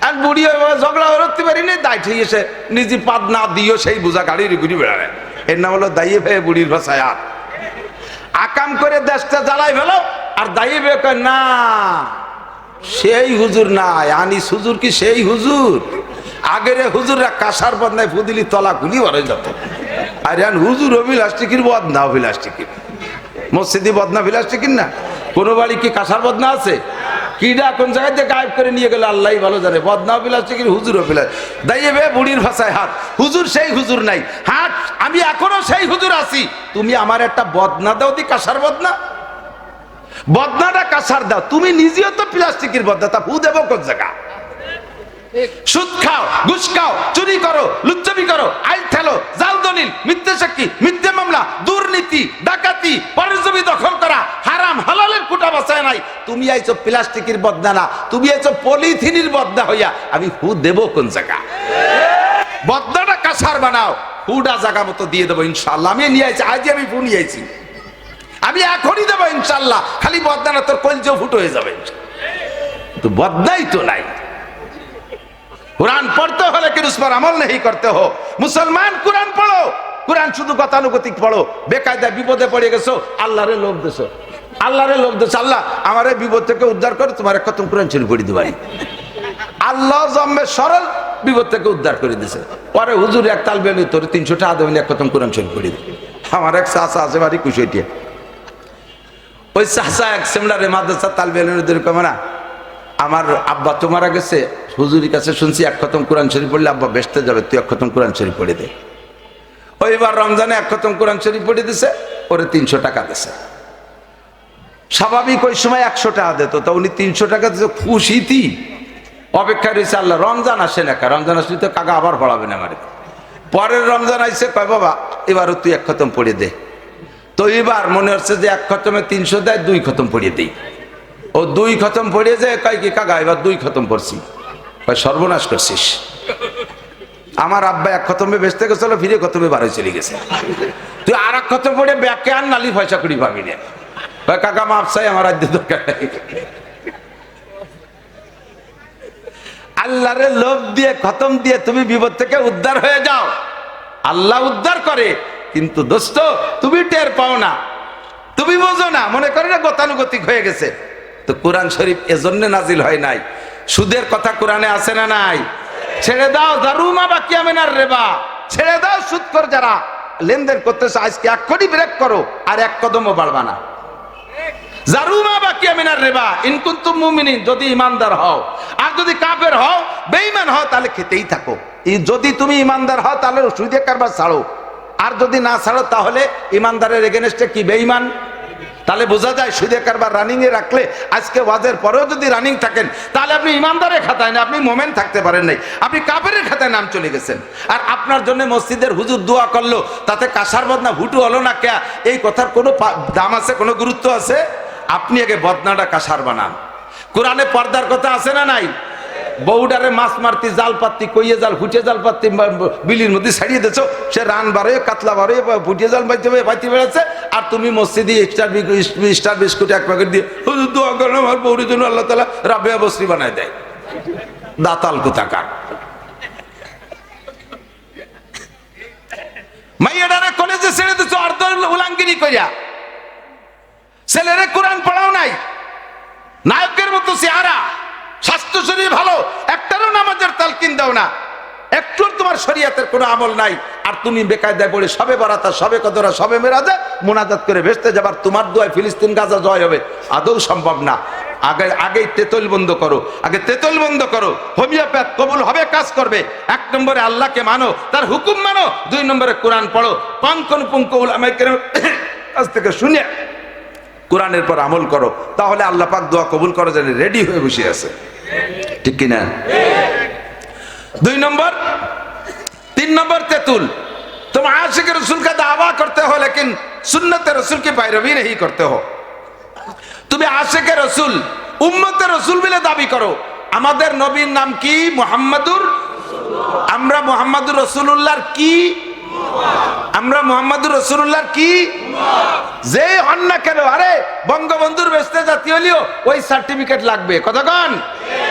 আর বুড়ি ঝগড়া করতে পারিনি, দায় ঠিক এসে নিজে পাদ না দিও সেই বোঝা গাড়ির ঘুরি বেড়ায়। এর নাম হলো দাইয়ে ভে বুড়ির ভাষায় হাত। আকাম করে দেশটা জ্বালাই ফেলো, আর দাইয়ে ভে কয় না সেই হুজুর নাই, আনিস হুজুর কি সেই হুজুর? আগের হুজুররা কাঁসার বদনায় ফুদিলি তলা খুলি ভরে যেত। আর হুজুর অভিলাষ্টিকির বদনা, অভিলাষ্টিকির মসজিদি বদনা বিলাষ্টিকির না। কোনো বাড়ি কি কাঁসার বদনা আছে? কিডা কোন জায়গায় যে গায়েব করে নিয়ে গেল আল্লাহ ভালো জানে। বদনা বিলাষ্টিকির, হুজুর অভিলাষ। দাইয়ে বে বুড়ির ভাষায় হাত, হুজুর সেই হুজুর নাই। হাত আমি এখনো সেই হুজুর আছি, তুমি আমার একটা বদনা দাও দি, কাঁসার বদনা। বদনাটা কাঁসার দাও, তুমি নিজেও তো প্লাস্টিকের বদনা, তা হু দেবো কোন জায়গা? সুদ খাও, ঘুষ খাও, চুরি করো, লুচ্চামি করো, আইন ঠেলো, জাল দলিল, মিথ্যে সাক্ষী, মিথ্যে মামলা, দুর্নীতি, ডাকাতি, পরের জমি দখল করা, হারাম হালালের কুটা বাঁচায় নাই। তুমি আইছো প্লাস্টিকের বদনা না, তুমি আইছো পলিথিনের বদনা হইয়া। আমি হু দেবো কোন জায়গা? বদনাটা কাঁসার বানাও, হুডা জায়গা মতো দিয়ে দেবো ইনশাল্লাহ। আমি নিয়ে আইছি, আজ আমি ফু নিয়ে আইছি, আমি এখনই দেবো ইনশাল্লাহ। খালি বদনা তোর কলজেও ফুটো হয়ে যাবে, তো বদনাই তো নাই। कुरान पढ़ते हो लेकिन उस पर अमल नहीं करते हो। मुसलमान कुरान पढ़ो, कुरान शुद्ध गतानुगतिक पढ़ो। बेकायदा विपदे पड़े गेছো আল্লাহরে লোভ দেছো, আল্লাহরে লোভ দেছো, আল্লাহ আমারে বিপদ থেকে উদ্ধার করে তোমার খতম কুরআন শরীফ পড়ি দিবাই। আল্লাহ জম্মে সরল বিপদ থেকে উদ্ধার করে দিয়েছে। পরে হুজুর এক তাল বেলে তোর 300 টাকা দেবেন, এক খতম কুরআন শরীফ পড়ি দে। আমার এক চাচা আছে বাড়ি কুশইটিয়া, ওই চাচা এক সেমিনারে মাদ্রাসা তাল বেলের কমরা, আমার আব্বা তো মারা গেছে, হুজুরের কাছে শুনছি এক খতম কোরআন শরীফ পড়লে আব্বা বেহেশতে যাবে, তুই এক খতম কোরআন শরীফ পড়ে দে। ওইবার রমজানে এক খতম কোরআন শরীফ পড়ে দিছে, ওরে 300 টাকা দিছে। স্বাভাবিক ওই সময় 100 টাকা দিত, তা উনি 300 টাকা দিছে, খুশিতি অপেক্ষা রয়েছে আল্লাহ রমজান আসে না, রমজান আসলে তো কাকা আবার পড়াবে না আমার। পরের রমজান আইসে, কয় বাবা এবারও তুই এক খতম পড়ে দে। তো এবার মনে হচ্ছে যে এক খতমে 300 দেয়, 2 খতম পড়িয়ে দেই। ও 2 খতম পড়িয়ে যায়, কয় কি কাকা এবার 2 খতম পড়ছি। সর্বনাশ করছিস, আমার আব্বা এক খতমে বেচতে গেছিল, ফিরে খতমে বারোই চলে গেছে, তুই আর এক খতম পড়ে ব্যাকে আর নালি পয়সা করি পাবি না। কাকা মাপ চাই, আমার রাজ্য দরকার। আল্লাহরে লোভ দিয়ে খতম দিয়ে তুমি বিপদ থেকে উদ্ধার হয়ে যাও, আল্লাহ উদ্ধার করে। কিন্তু দোস্ত তুমি টের পাও না, তুমি বোঝো না, মনে করে না গতানুগতিক হয়ে গেছে। তো কোরআন শরীফ এজন্য নাজিল হয় নাই। সুদের কথা কোরআনে আছে না নাই? ছেড়ে দাও দারুমা বাকি আমিনার রেবা, ছেড়ে দাও সুদখোর যারা লেনদেন করতেছে, আজকে এক্ষুনি ব্রেক করো, আর এক কদমও বাড়বা না। জারুমা বাকি আমিনার রেবা ইন কুনতুম মুমিনিন, যদি ইমানদার হও। আর যদি কাফের হও, বেঈমান হও, তাহলে খেতেই থাকো। যদি তুমি ইমানদার হও তাহলে সুদে কারবার ছাড়ো, আর যদি না ছাড়ো তাহলে ইমানদারের এগেনস্টে কি বেঈমান। তাহলে বোঝা যায় সুদে কারবার রানিং এ রাখলে আজকে ওয়াজের পরেও যদি রানিং থাকেন তাহলে আপনি ইমানদারের খাতায় না, আপনি মোমেন থাকতে পারেন নাই, আপনি কাফেরের খাতায় নাম চলে গেছেন। আর আপনার জন্য মসজিদের হুজুর দোয়া করলো, তাতে কাসার বদনা ভুটু হলো না কে, এই কথার কোনো দাম আছে, কোনো গুরুত্ব আছে? আপনি আগে বদনাটা কাসার বানান। কোরআনে পর্দার কথা আছে না নাই? বউডারে মাছ মারতি, জাল পাত্তি, কইয়ে জাল, ফুটে জাল পাত্তি বিলির মধ্যে ছাড়িয়ে দিচ্ছ, সে রান বাড়ে, কাতলা বাড়ে, ফুটিয়ে জাল পাইতে বেড়াচ্ছে, আর তুমি মসজিদে স্টার বিস্কুট এক প্যাকেট দিয়ে হুজুর দোয়া করেন আমার বউর জন্য আল্লাহ তাআলা রাবেয়া বসরি বানায় দেয়। দাতাল কোথাকার। মাইয়াডারে কলেজে ছেড়ে দিচ্ছ অর্ধ উলাঙ্গিনী কইরা, ছেলেরে কোরআন পড়াও নাই, নায়কের মতো চেহারা, স্বাস্থ্য শরীর ভালো, একটারও নামাজের তালকিন দাও না, একটু তোমার শরীয়তের কোনো আমল নাই, আর তুমি বেকায়দায় পড়ে সবে বারাতা, সবে কদরা, সবে মেরাজে মুনাজাত করে ভেস্তে যাবার, তোমার দোয়ায় ফিলিস্তিন গাজা জয় হবে, আদৌ সম্ভব না। আগে তেতল বন্ধ করো, আগে তেতল বন্ধ করো। হোমিওপ্যাথ কবুল হবে, কাজ করবে। 1 নম্বরে আল্লাহকে মানো, তার হুকুম মানো। 2 নম্বরে কোরআন পড়ো। পাঙ্কন উলামায়ে কেরামের কাছ থেকে শুনে কোরআনের পর আমল করো, তাহলে আল্লাহ পাক দোয়া কবুল করার জন্য রেডি হয়ে বসে আছে। ঠিক কিনা? 2 নম্বর। 3 নম্বর তেতুল, तुम आशिक रसूल का दावा करते हो लेकिन सुन्नत रसूल की पैरवी नहीं करते हो। তুমি আশিক রসুল, উম্মতে রসুল বলে দাবি করো। আমাদের নবীর নাম কি? মুহাম্মাদুর। আমরা মুহাম্মাদুর রাসূলুল্লাহর কি? আমরা মুহাম্মাদুর রাসূলুল্লাহর কি? যে হন না কেন, আরে বঙ্গবন্ধুর বেস্তে জাতি হলেও ওই সার্টিফিকেট লাগবে। কতক্ষণ?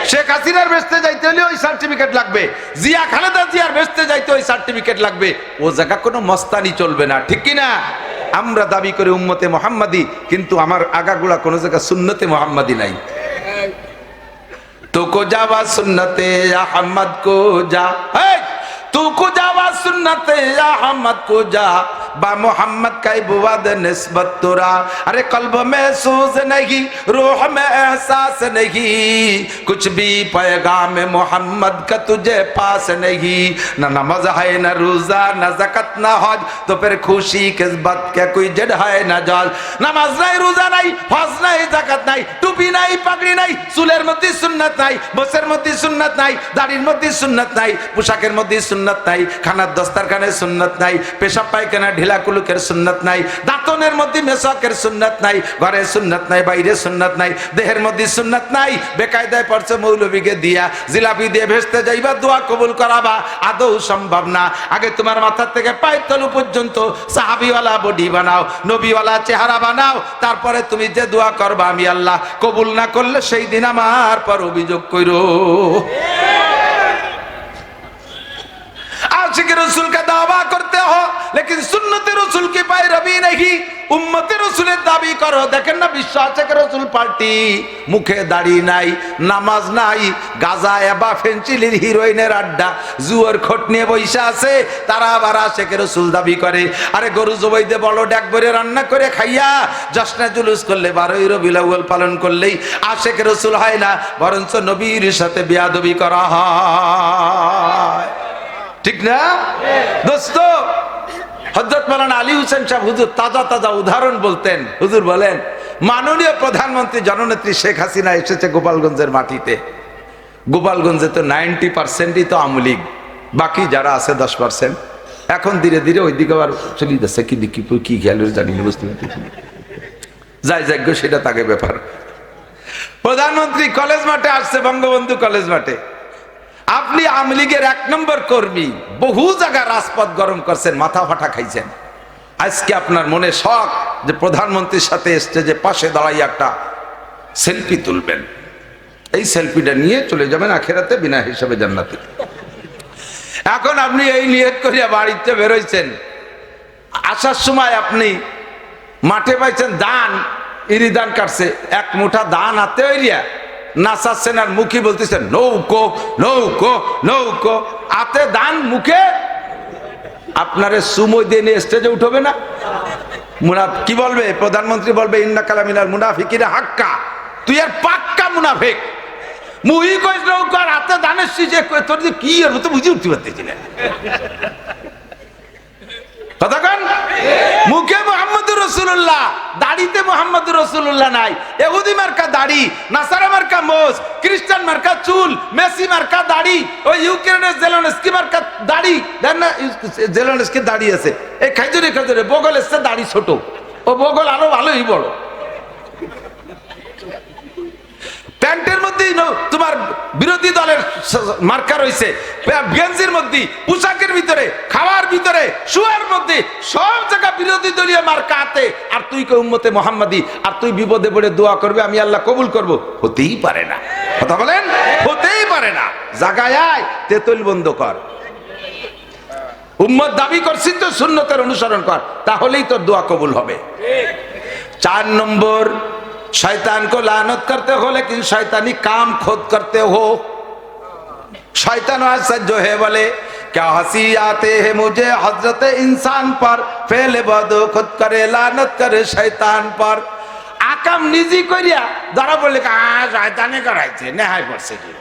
শেখ হাসিনার বেস্তে যাইতে হলেও ওই সার্টিফিকেট লাগবে, জিয়া খালেদা জিয়ার বেস্তে যাইতে ওই সার্টিফিকেট লাগবে। ও জায়গা কোনো মস্তানি চলবে না। ঠিক কিনা? আমরা দাবি করি উম্মতে মুহাম্মাদি, কিন্তু আমার আগাগোড়া কোনো জায়গা সুন্নতে মুহাম্মাদি নাই। তো কো যাওয়া সুন্নতে আহমদ কো যা, तू को जावा सुन्नते अहमद को जा, बा मोहम्मद का बुवाद निस्बत तुरा। अरे कल्ब में सूज नहीं, रूह में एहसास नहीं, कुछ भी पैगाम मोहम्मद का तुझे पास नहीं। न नमाज है न रोजा न ज़कात न हज, तो फिर खुशी किस बात क्या कोई जड़ है न जाल। नमाज नहीं, रोजा नहीं, हज नहीं, ज़कात नहीं, टुपी नहीं, पगड़ी नहीं, चुलेर मध्य सुन्नत नहीं, बसेर मध्य सुन्नत नहीं, दाढ़िर मध्य सुन्नत नहीं, पोशाकेर मध्य सुन्नत নাই, খানার দস্তারখানে সুন্নত নাই, পেশাব পায়খানা ঢিলা কুলুকের সুন্নত নাই, দাঁতনের মধ্যে মেশাকের সুন্নত নাই, ঘরে সুন্নত নাই, বাইরে সুন্নত নাই, দেহের মধ্যে সুন্নত নাই। বেকায়দায় পড়ছে মৌলবীকে দিয়া জিলাপি দিয়ে ভেস্তে যাইবা, দোয়া কবুল করাবা, আদৌ সম্ভব না। আগে তোমার মাথা থেকে পায়ের তলু পর্যন্ত সাহাবীওয়ালা বডি বানাও, নবীওয়ালা চেহারা বানাও, তারপরে তুমি যে দোয়া করবা আমি আল্লাহ কবুল না করলে সেই দিন আমার পর অভিযোগ কইরো। आशिक रसूल का दावा करते हो लेकिन सुन्नत रसूल की पैरवी नहीं, उम्मत रसूल दाबी करो। देखें ना বিশ্ব আশিক রসুল পার্টি, মুখে দাড়ি নাই, নামাজ নাই, গাজা এবা ফেন্সিলির হিরোইনের আড্ডা, জুয়ার খোট নিয়ে বইসা আছে, তারা আবার আশিক রসুল দাবি করে। আরে গরু জবাই দিয়ে বড় ডাক ভরে রান্না করে খাইয়া জশ্নে জুলুস করলে, 12ই রবিউল আউয়াল পালন করলেই আশিক রসুল হয় না, বরঞ্চ নবীর সাথে বেয়াদবি করা হয়। ঠিক না দোস্ত? হযরত মাওলানা আলী হোসেন সাহেব হুজুর তাজা তাজা উদাহরণ বলতেন। হুজুর বলেন, মাননীয় প্রধানমন্ত্রী জননেত্রী শেখ হাসিনা এসেছে গোপালগঞ্জের মাটিতে। গোপালগঞ্জে তো 90%ই তো আওয়ামী লীগ, বাকি যারা আছে 10%। এখন ধীরে ধীরে ওই দিকে আবার চলে যাচ্ছে, কি দেখি কি খেয়াল জানি না, বুঝতে পারছি যাই যাজ্ঞ সেটা তাকে ব্যাপার। প্রধানমন্ত্রী কলেজ মাঠে আসছে, বঙ্গবন্ধু কলেজ মাঠে। আপনি আওয়ামী লীগের 1 নম্বর কর্মী, বহু জায়গায় রাজপথ গরম করছেন, মাথা ফাটা খাইছেন। আজকে আপনার মনে শখ যে প্রধানমন্ত্রীর সাথে স্টেজে পাশে দাঁড়াই একটা সেলফি তুলবেন, এই সেলফিটা নিয়ে চলে যাবেন আখিরাতে বিনা হিসাবে জান্নাতে। এখন আপনি এই নিয়ত করিয়া বাড়িতে বেরোইছেন, আসার সময় আপনি মাঠে পাইছেন ধান, ইরি ধান কাটছে, 1 মুঠা ধান হাতে হইয়া নাচাচ্ছেন আর মুখে বলতেছেন নৌকো নৌকো নৌকো, হাতে ধান, মুখে আপনারে সুমো দিয়ে নিয়ে স্টেজে উঠবে না? কি বলবে প্রধানমন্ত্রী? বলবে ইন্না কালামিনাল মুনাফিকিনা হাক্কা, তুই আর পাক্কা মুনাফিক। মুহি কইস নৌকো আর হাতে ধানের শীষে, তোর যে কি আর তো বুঝে উঠতে পারতেছি না। কথা কন, মুখে মুহাম্মদুর রাসূলুল্লাহ, দাড়িতে মুহাম্মদুর রাসূলুল্লাহ নাই। ইহুদি মার্কা দাড়ি, নাসারা মার্কা মোজ, খ্রিস্টান মার্কা চুল, মেসি মার্কা দাড়ি, ওই ইউক্রেনের জেলেনস্কি মার্কা দাড়ি। দেন না, জেলেনস্কি দাড়ি আছে, এই খাইজুরে খাইজুরে বগল এসছে দাড়ি ছোট, ও বগল আরো ভালোই বড়। প্যান্টের মধ্যেই তোমার বিরোধী দলের মার্কা রয়েছে, গেঞ্জির মধ্যে, পোশাকের ভিতরে, খাওয়ার ভিতরে, শুয়ার মধ্যে, সব জায়গা বিরোধী দলীয় মার্কা হাতে। আর তুই কে উম্মতে মুহাম্মাদি, আর তুই বিপদে পড়ে দোয়া করবে আমি আল্লাহ কবুল করব, হতেই পারে না। কথা বলেন, হতেই পারে না। জায়গায় আয়, তেতুল বন্ধ কর। উম্মত দাবি করছিস তো সুন্নতের অনুসরণ কর, তাহলেই তোর দোয়া কবুল হবে। 4 নম্বর, शैतान को लानत करते हो लेकिन शैतानी काम खुद करते हो। शैतान ऐसा जो है बोले क्या हंसी आते हैं मुझे हजरत इंसान पर, फेले बदो खुद करे लानत करे शैतान पर। आकाम निजी करिया धरा बोले शैताने कराइছে নেহাই পড়ছে কি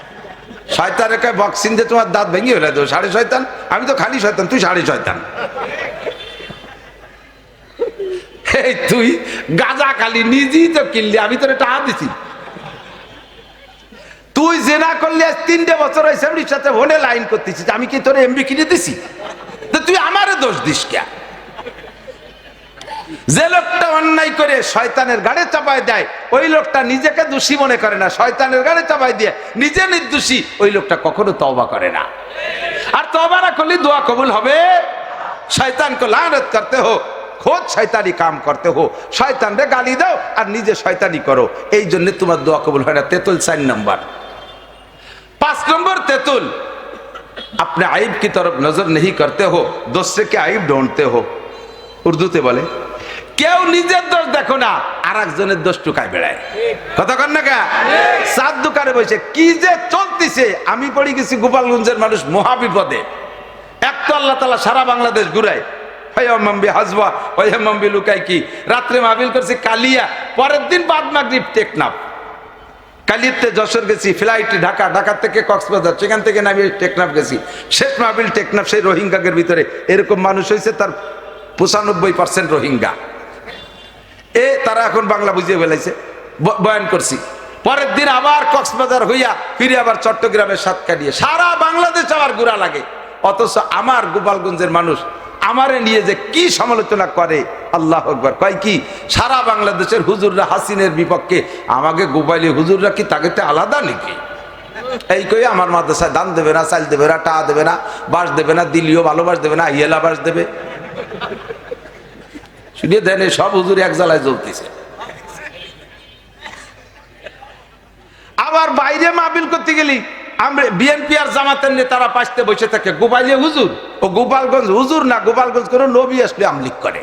শয়তানের কে বক্সিং দিয়ে তোমার দাঁত ভেঙে হলো তো সাড়ে শয়তান, আমি তো খালি শয়তান, তুই সাড়ে শয়তান। তুই গাজা খালি নিজেই তো কিনলি, আমি তোর টাকা দিছি। তুই জেনা করলি, 3 বছর অ্যাসেম্বলির সাথে ফোনে লাইন করতেছিস, আমি কি তোর এমবি কিনে দিছি? তো তুই আমারে দোষ দিস কে? যে লোকটা অন্যায় করে শয়তানের গাড়ে চাপায় দেয়, ওই লোকটা নিজেকে দোষী মনে করে না, শয়তানের গাড়ে চাপায় দিয়ে নিজে নির্দোষী, ওই লোকটা কখনো তওবা করে না। আর তওবা না করলে দোয়া কবুল হবে? শয়তান কো লানত করতে হো, খোদ শয়তানি কাম করতে হো, শয়তান রে গালি দাও আর নিজে শয়তানি করো, এই জন্য তোমার দোয়া কবুল হয় না। তেতুল 4 নম্বর। 5 নম্বর তেতুল, अपने आइब की तरफ नजर नहीं करते हो, दूसरे के आइब ढूंढते हो। উর্দুতে বলে কেউ নিজের দোষ দেখো না, আর একজনের দোষ টুকায় বেড়ায়। কথা কন না কে? সাত দোকানে বসে কি যে চলতেছে, আমি পড়ে গেছি গোপালগঞ্জের মানুষ মহা বিপদে। এক তো আল্লাহ তাআলা সারা বাংলাদেশ ঘুরায়, হাজবা ওই মাম্বি লুকাই কি রাত্রে মাহফিল করছি কালিয়া, পরের দিন বাদ মাগরিব টেকনাফ, কালিয়াতে যশোর গেছি, ফ্লাইটে ঢাকা, ঢাকা থেকে কক্সবাজার, সেখান থেকে নামিয়ে টেকনাফ গেছি। শেষ মাহফিল টেকনাফ, সেই রোহিঙ্গাদের ভিতরে এরকম মানুষ হয়েছে তার 95% রোহিঙ্গা। তারা এখন বাংলা বুঝিয়ে ফেলাইছে, বয়ান করছি। পরের দিন আবার কক্সবাজার হইয়া ফিরে আবার চট্টগ্রামের সাতকানিয়া, সারা বাংলাদেশ আবার ঘোরা লাগে। অথচ আমার গোপালগঞ্জের মানুষ আমারে নিয়ে যে কি সমালোচনা করে, আল্লাহ আকবার, কয় কি সারা বাংলাদেশের হুজুররা হাসিনের বিপক্ষে, আমাকে গোপালী হুজুররা কি তাকে আলাদা নাকি? এই কই আমার মাদ্রাসায় দান দেবে না, চাল দেবে না, টাকা দেবে না, বাস দেবে না, দিল্লিও ভালোবাস দেবে না, ইয়েলা বাস দেবে, শুনিয়ে দেন। সব হুজুর এক জ্বালায় জ্বলতেছে। আবার বাইরে মাহফিল করতে গেলি আমরা বিএনপি আর জামাতের নেতারা পাশে বসে থাকে, গোপালী হুজুর, ও গোপালগঞ্জ হুজুর না, গোপালগঞ্জ কোনো নবী আসলে আমলিক করে,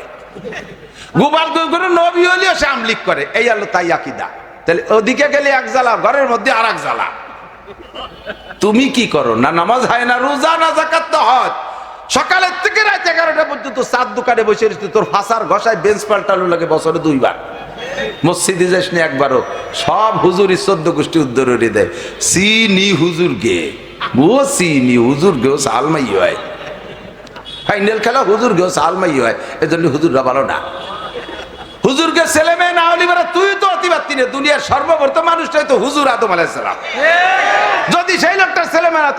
গোপালগঞ্জ কোনো নবী হলেও সে আমলিক করে, এই হলো তাই আকীদা। তাহলে ওদিকে গেলে এক জ্বালা, ঘরের মধ্যে আর এক জ্বালা। তুমি কি করো না? নামাজ হয় না, রোজা না, যাকাত না, হজ। সকালের থেকে রাত 11টা পর্যন্ত চার দোকানে বসে রয়েছে, তোর ফাঁসার ঘষায় বেঞ্চ পাল্টানো লাগে বছরে 2 বার, মসজিদে যাস না একবারও। সব হুজুরি 14 গোষ্ঠী উদ্ধারে দেয়, সিনি হুজুর গে, ও সিনি হুজুর গেও সালমাই হয়, ফাইনাল খেলা হুজুর গেও সালমাই হয়, এজন্য হুজুররা ভালো না। হুজুরকে ছেলে মেয়ে না হলি মানে তুই তো অতি বাত্তি নে, দুনিয়ার সর্বপ্রথম মানুষটাই তো হুজুর আদম আলাইহিস সালাম। যদি সেই লোকটার ছেলে মেয়ে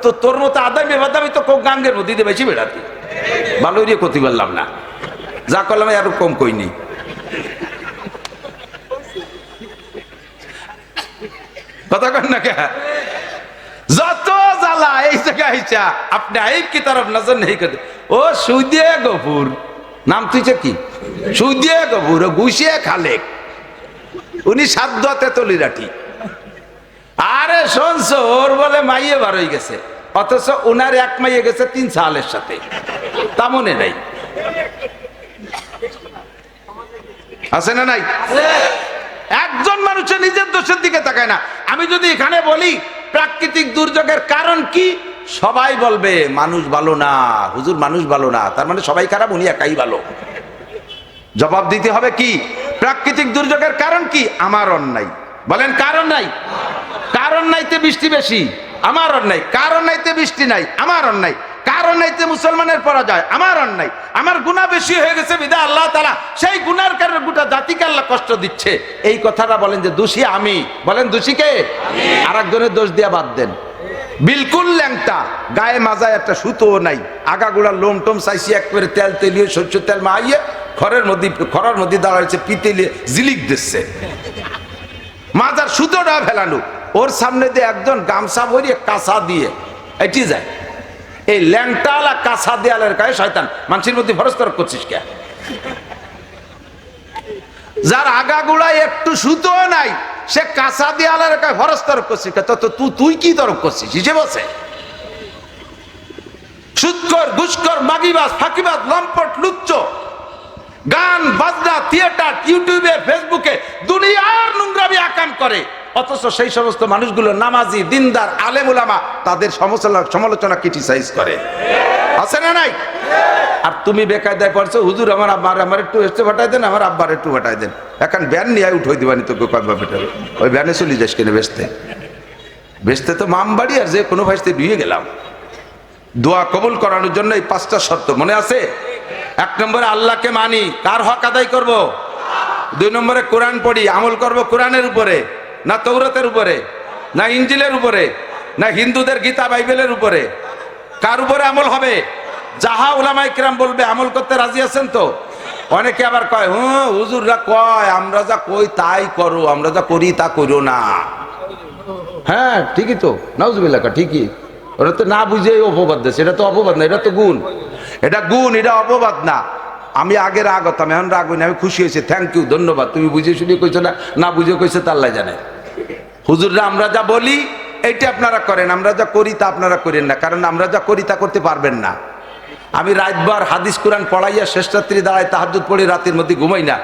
তো তোর মতো আদামি বাদামি তো কোক গাঙ্গের মধ্যে দিয়ে বেশি বেড়াতি, ভালো রে ক্ষতি বললাম না, যা করলাম আর কম কইনি। কথা কন না কে? যত জ্বালা এই জায়গায় আইসা আপনি আইব কি তরফ নজর নেই করতে। ও সুদিয়ে গফুর নাম তুইছে কি? সুদিয়ে গফুর, ঘুষিয়ে খালেক, উনি সাদ্দাতে তলিরাটি। আরে শুনছো, ওর বলে মাইয়ে বার হয়ে গেছে, অথচ উনার এক মাইয়ে গেছে 3 সালের সাথে, তা মনে নাই, আছে না নাই? একজন মানুষের নিজের দোষের দিকে তাকায় না। আমি যদি এখানে বলি প্রাকৃতিক দুর্যোগের কারণ কি, সবাই বলবে মানুষ ভালো না, হুজুর মানুষ ভালো না, তার মানে সবাই খারাপ, উনি একাই ভালো। জবাব দিতে হবে কি, প্রাকৃতিক দুর্যোগের কারণ কি? আমার অন্যায়। বলেন কারণ নাই, কারণ নাইতে বৃষ্টি বেশি, আমার অন্যায়। কারণ নাইতে বৃষ্টি নাই, আমার অন্যায়। তার অন্যায়তে মুসলমানের পরাজয়, আমার অন্যায়, আমার গুনাহ বেশি হয়ে গেছে বিধায় আল্লাহ তাআলা সেই গুনার কারণে গোটা জাতিকে আল্লাহ কষ্ট দিচ্ছে। এই কথাটা বলেন যে দোষী আমি, বলেন দোষী কে? আর একজনের দোষ দিয়া বাদ দেন। বিলকুল ল্যাংটা, গায়ে মাজায় একটা সুতো নাই, আগাগোড়া লোম টোম চাইছি একবারে তেল তেলিয়ে সরষে তেল মাইয়ে খরার মধ্যে দাঁড়াইছে, পিতেলিয়ে জিলিক দিচ্ছে, মাজার সুতোটা ফেলানো, ওর সামনে দিয়ে একজন গামছা ভরিয়ে কাঁচা দিয়ে এটি যায়। এই ল্যাংটালা কাঁচা দেয়ালের গায়ে শয়তান, মানুষের মধ্যে ভরস্তর করছিস কে? যার আগাগোড়ায় একটু সুতো নাই সে কাঁচা দেয়ালের গায়ে ভরস্তর করছিস, তো তুই কি তরক করছিস হিসেবে বসে? সুৎকর, ঘুষখোর, মাগিবাজ, ফাঁকিবাজ, লম্পট, লুচ্চ, গান বাজনা, থিয়েটার, ইউটিউবে, ফেসবুকে দুনিয়ার নোংরামি আকাম করে, অথচ সেই সমস্ত মানুষগুলো নামাজি, দিনদার, আলেম উলামা তাদের সমালোচনা ক্রিটিসাইজ করে, আছে না নাই? আর তুমি বেকায়দায় পড়ছো, হুজুর আমার একটু এসে ফাটাই দেন, আমার আব্বার একটু ফাটাই দেন, এখন ব্যান নিয়ে উঠে দিবানি তোকে কয়েকবার বেটার, ওই ব্যানে চলে যাস কেন বেচতে তো মামবাড়ি আর যে কোনো ভাইতে ডুয়ে গেলাম। দোয়া কবুল করানোর জন্য এই 5টা শর্ত মনে আছে। 1 নম্বরে আল্লাহকে মানি, কার হক আদায় করব? 2 নম্বরে কোরআন পড়ি, আমল করব কোরআনের উপরে, না তৌরাতের উপরে, না ইনজিলের উপরে, না হিন্দুদের গীতা বাইবেলের উপরে? কার উপরে আমল হবে? যাহা উলামায়ে কিরাম বলবে আমল করতে রাজি আছেন তো? অনেকে আবার কয় হুজুররা কয় আমরা যা কই তাই করো, আমরা যা করি তা করো না। হ্যাঁ ঠিকই তো, নাউজুবিল্লাহ, ঠিকই। ওরা তো না বুঝে অপবাদ দিচ্ছে, এটা তো অপবাদ না, এটা তো গুণ, এটা গুণ, এটা অপবাদ না। আমি আগের আগতাম, এখন রাগ হই না, আমি খুশি হয়েছি, থ্যাংক ইউ, ধন্যবাদ, তুমি বুঝে শুনে কইছো না, না বুঝে কইছো তা আল্লাহ জানে। হুজুররা আমরা যা বলি এইটা আপনারা করেন, আমরা যা করি তা আপনারা করেন না, কারণ আমরা যা করি তা করতে পারবেন না। আমি রাতবার হাদিস কোরআন পড়াইয়া শেষ রাত্রি দাঁড়ায় তাহাজ্জুদ পড়ে রাতের মধ্যে ঘুমাই না,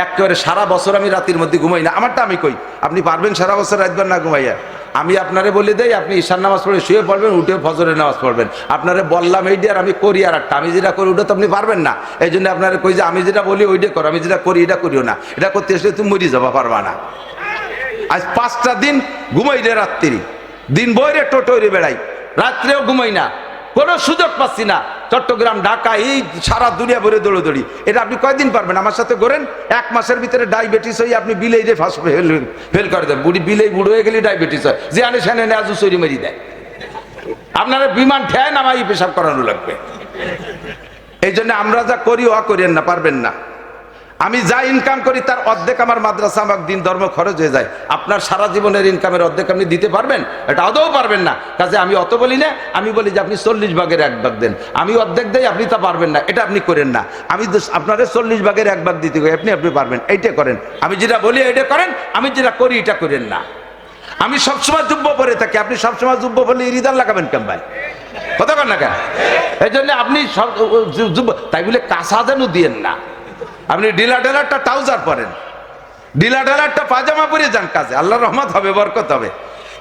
একেবারে সারা বছর আমি রাতের মধ্যে ঘুমাই না। আমারটা আমি কই, আপনি পারবেন সারা বছর রাতবার না ঘুমাইয়া? আমি আপনারে বলে দেই, আপনি ঈশার নামাজ পড়ে শুয়ে পড়বেন, উঠে ফজরের নামাজ পড়বেন। আপনারে বললাম এইটা আর আমি করি আর একটা, আমি যেটা করি ওটা তো আপনি পারবেন না। এই জন্য আপনারা কই যে আমি যেটা বলি ওইটা করো, আমি যেটা করি এটা করিও না, এটা করতে আসলে তুমি মরি যাবা, পারবা না। আজ 5টা দিন ঘুমাই রে, রাত্রি দিন বইরে টোটোরে বেড়াই, রাত্রেও ঘুমাই না, কোনো সুযোগ পাচ্ছি না। চট্টগ্রাম, ঢাকা, এই সারা দুনিয়া ভরে দৌড়োদৌড়ি, এটা আপনি কয়দিন পারবেন? আমার সাথে করেন, 1 মাসের ভিতরে ডায়াবেটিস হয়ে আপনি বিলেই যে ফার্স্ট ফেল করে দেন, বিলেই বুড়ো হয়ে গেলে ডায়াবেটিস হয়, যে আনে সেনে নেজু চুরি মেরি দেয়, আপনারা বিমান ঠেয় নামাই পেশাব করানো লাগবে। এই জন্য আমরা যা করি ও করেন না, পারবেন না। আমি যা ইনকাম করি তার অর্ধেক আমার মাদ্রাসা, আমার দিন ধর্ম খরচ হয়ে যায়। আপনার সারা জীবনের ইনকামের অর্ধেক আপনি দিতে পারবেন? এটা আদৌ পারবেন না। কাজে আমি অত বলি না, আমি বলি যে আপনি 40 ভাগের 1 ভাগ দেন, আমি অর্ধেক দেই, আপনি তা পারবেন না, এটা আপনি করেন না। আমি আপনাদের 40 ভাগের 1 ভাগ দিতে আপনি পারবেন, এইটা করেন। আমি যেটা বলি এটা করেন, আমি যেটা করি এটা করেন না। আমি সবসময় জুব্ব পরে থাকি, আপনি সবসময় জুব্ব পরলে ইরিদার লাগাবেন কেন ভাই? কথা কন না কেন? এই জন্য আপনি জুব্ব তাই বলে কাঁচা যেন দিয়েন না। আপনি ডিলাডালারটা ট্রাউজার পরেন, ডিলাডালারটা পাজামা পরে যান কাজে, আল্লাহর রহমত হবে, বরকত হবে।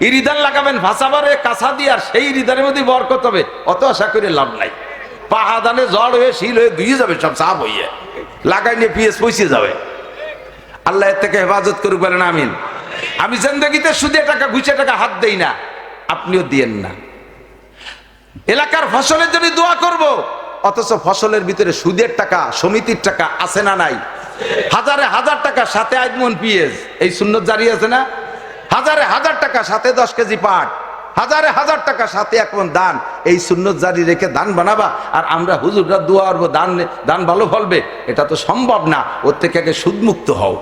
ইরিদার লাগাবেন ভাষাবারে কাঁচা দিয়ে, আর সেই ইরিদারের মধ্যে বরকত হবে, অত আশা করে লাভ নাই। পাহাদানে জড় হয়ে শিল হয়ে ধুয়ে যাবে, সব সাফ হইয়ে লাগাই নিয়ে পিএস পয়সে যাবে। আল্লাহ এর থেকে হেফাজত করুক, বলেন আমিন। আমি জিন্দেগিতে সুদে টাকা, ঘুষে টাকা হাত দেই না, আপনিও দিয়েন না। এলাকার ফসলের জন্য দোয়া করব, অথচ ফসলের ভিতরে সুদের টাকা, সমিতির টাকা আছে না নাই? হাজারে হাজার টাকা সাথে আজমন পিএস, এই সুন্নত জারি আছে না? হাজারে হাজার টাকা সাথে 10 কেজি পাট, হাজারে হাজার টাকা সাথে 1 মণ দান, এই সুন্নত জারি রেখে দান বানাবা, আর আমরা হুজুররা দোয়া করবো দান ভালো ফলবে, এটা তো সম্ভব না। ওর থেকে আগে সুদমুক্ত হও,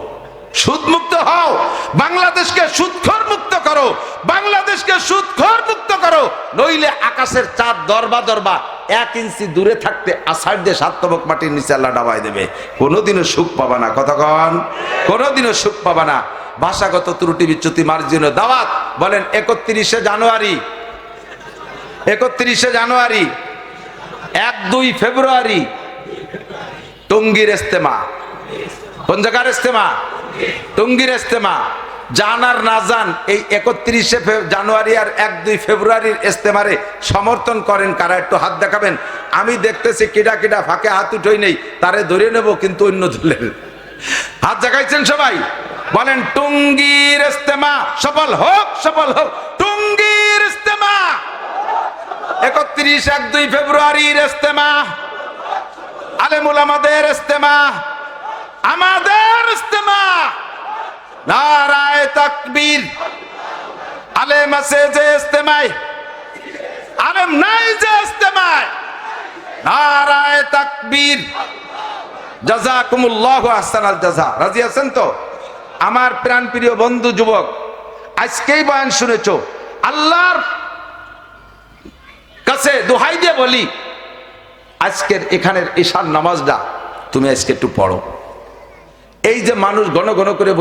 সুদমুক্ত হও, বাংলাদেশকে সুদখোর মুক্ত করো, বাংলাদেশকে সুদখোর মুক্ত করো, নইলে আকাশের চাঁদ দরবা 1 ইঞ্চি দূরে থাকতে আষাঢ় দিয়ে 7 তবক মাটির নিচে আল্লাহ ডাবাই দেবে, কোনোদিনও সুখ পাবা না। কতক্ষণ? কোনোদিনও সুখ পাবা না। ভাষাগত ত্রুটি বিচ্যুতি মার্জিত দাওয়াত বলেন 31শে জানুয়ারি, 1-2 ফেব্রুয়ারি টঙ্গীর ইস্তেমা। কোন জায়গার ইস্তেমা? টঙ্গীর ইস্তেমা। জান আর না জান, এই 31শে জানুয়ারি আর 1-2 ফেব্রুয়ারির ইস্তেমারে সমর্থন করেন কারা? একটু হাত দেখাবেন। আমি দেখতেছি কিডা ফাঁকে হাত উঠই নেই, তারে ধরে নেব, কিন্তু অন্য দলের হাত জাগাইছেন সবাই। বলেন টঙ্গীর ইস্তেমা সফল হোক, সফল হোক, টঙ্গীর ইস্তেমা। 31-1-2 ফেব্রুয়ারির ইজতেমা, আলেম উলামাদের ইজতেমা, আমাদের ইজতেমা। নারায়ে তাকবীর। আলেম আছে যে ইজতেমায়, আলেম নাই যে ইজতেমায়। নারায়ে তাকবীর। জাযাকুমুল্লাহু আহসানাল জাযা। রাজি আছেন তো? আমার প্রাণ প্রিয় বন্ধু যুবক, আজকেই বয়ান শুনেছো, আল্লাহর কাছে দোহাই দিয়ে বলি, আজকের এখানের ঈশার নামাজটা তুমি আজকে একটু পড়ো। এই যে মানুষ ঘন ঘন করে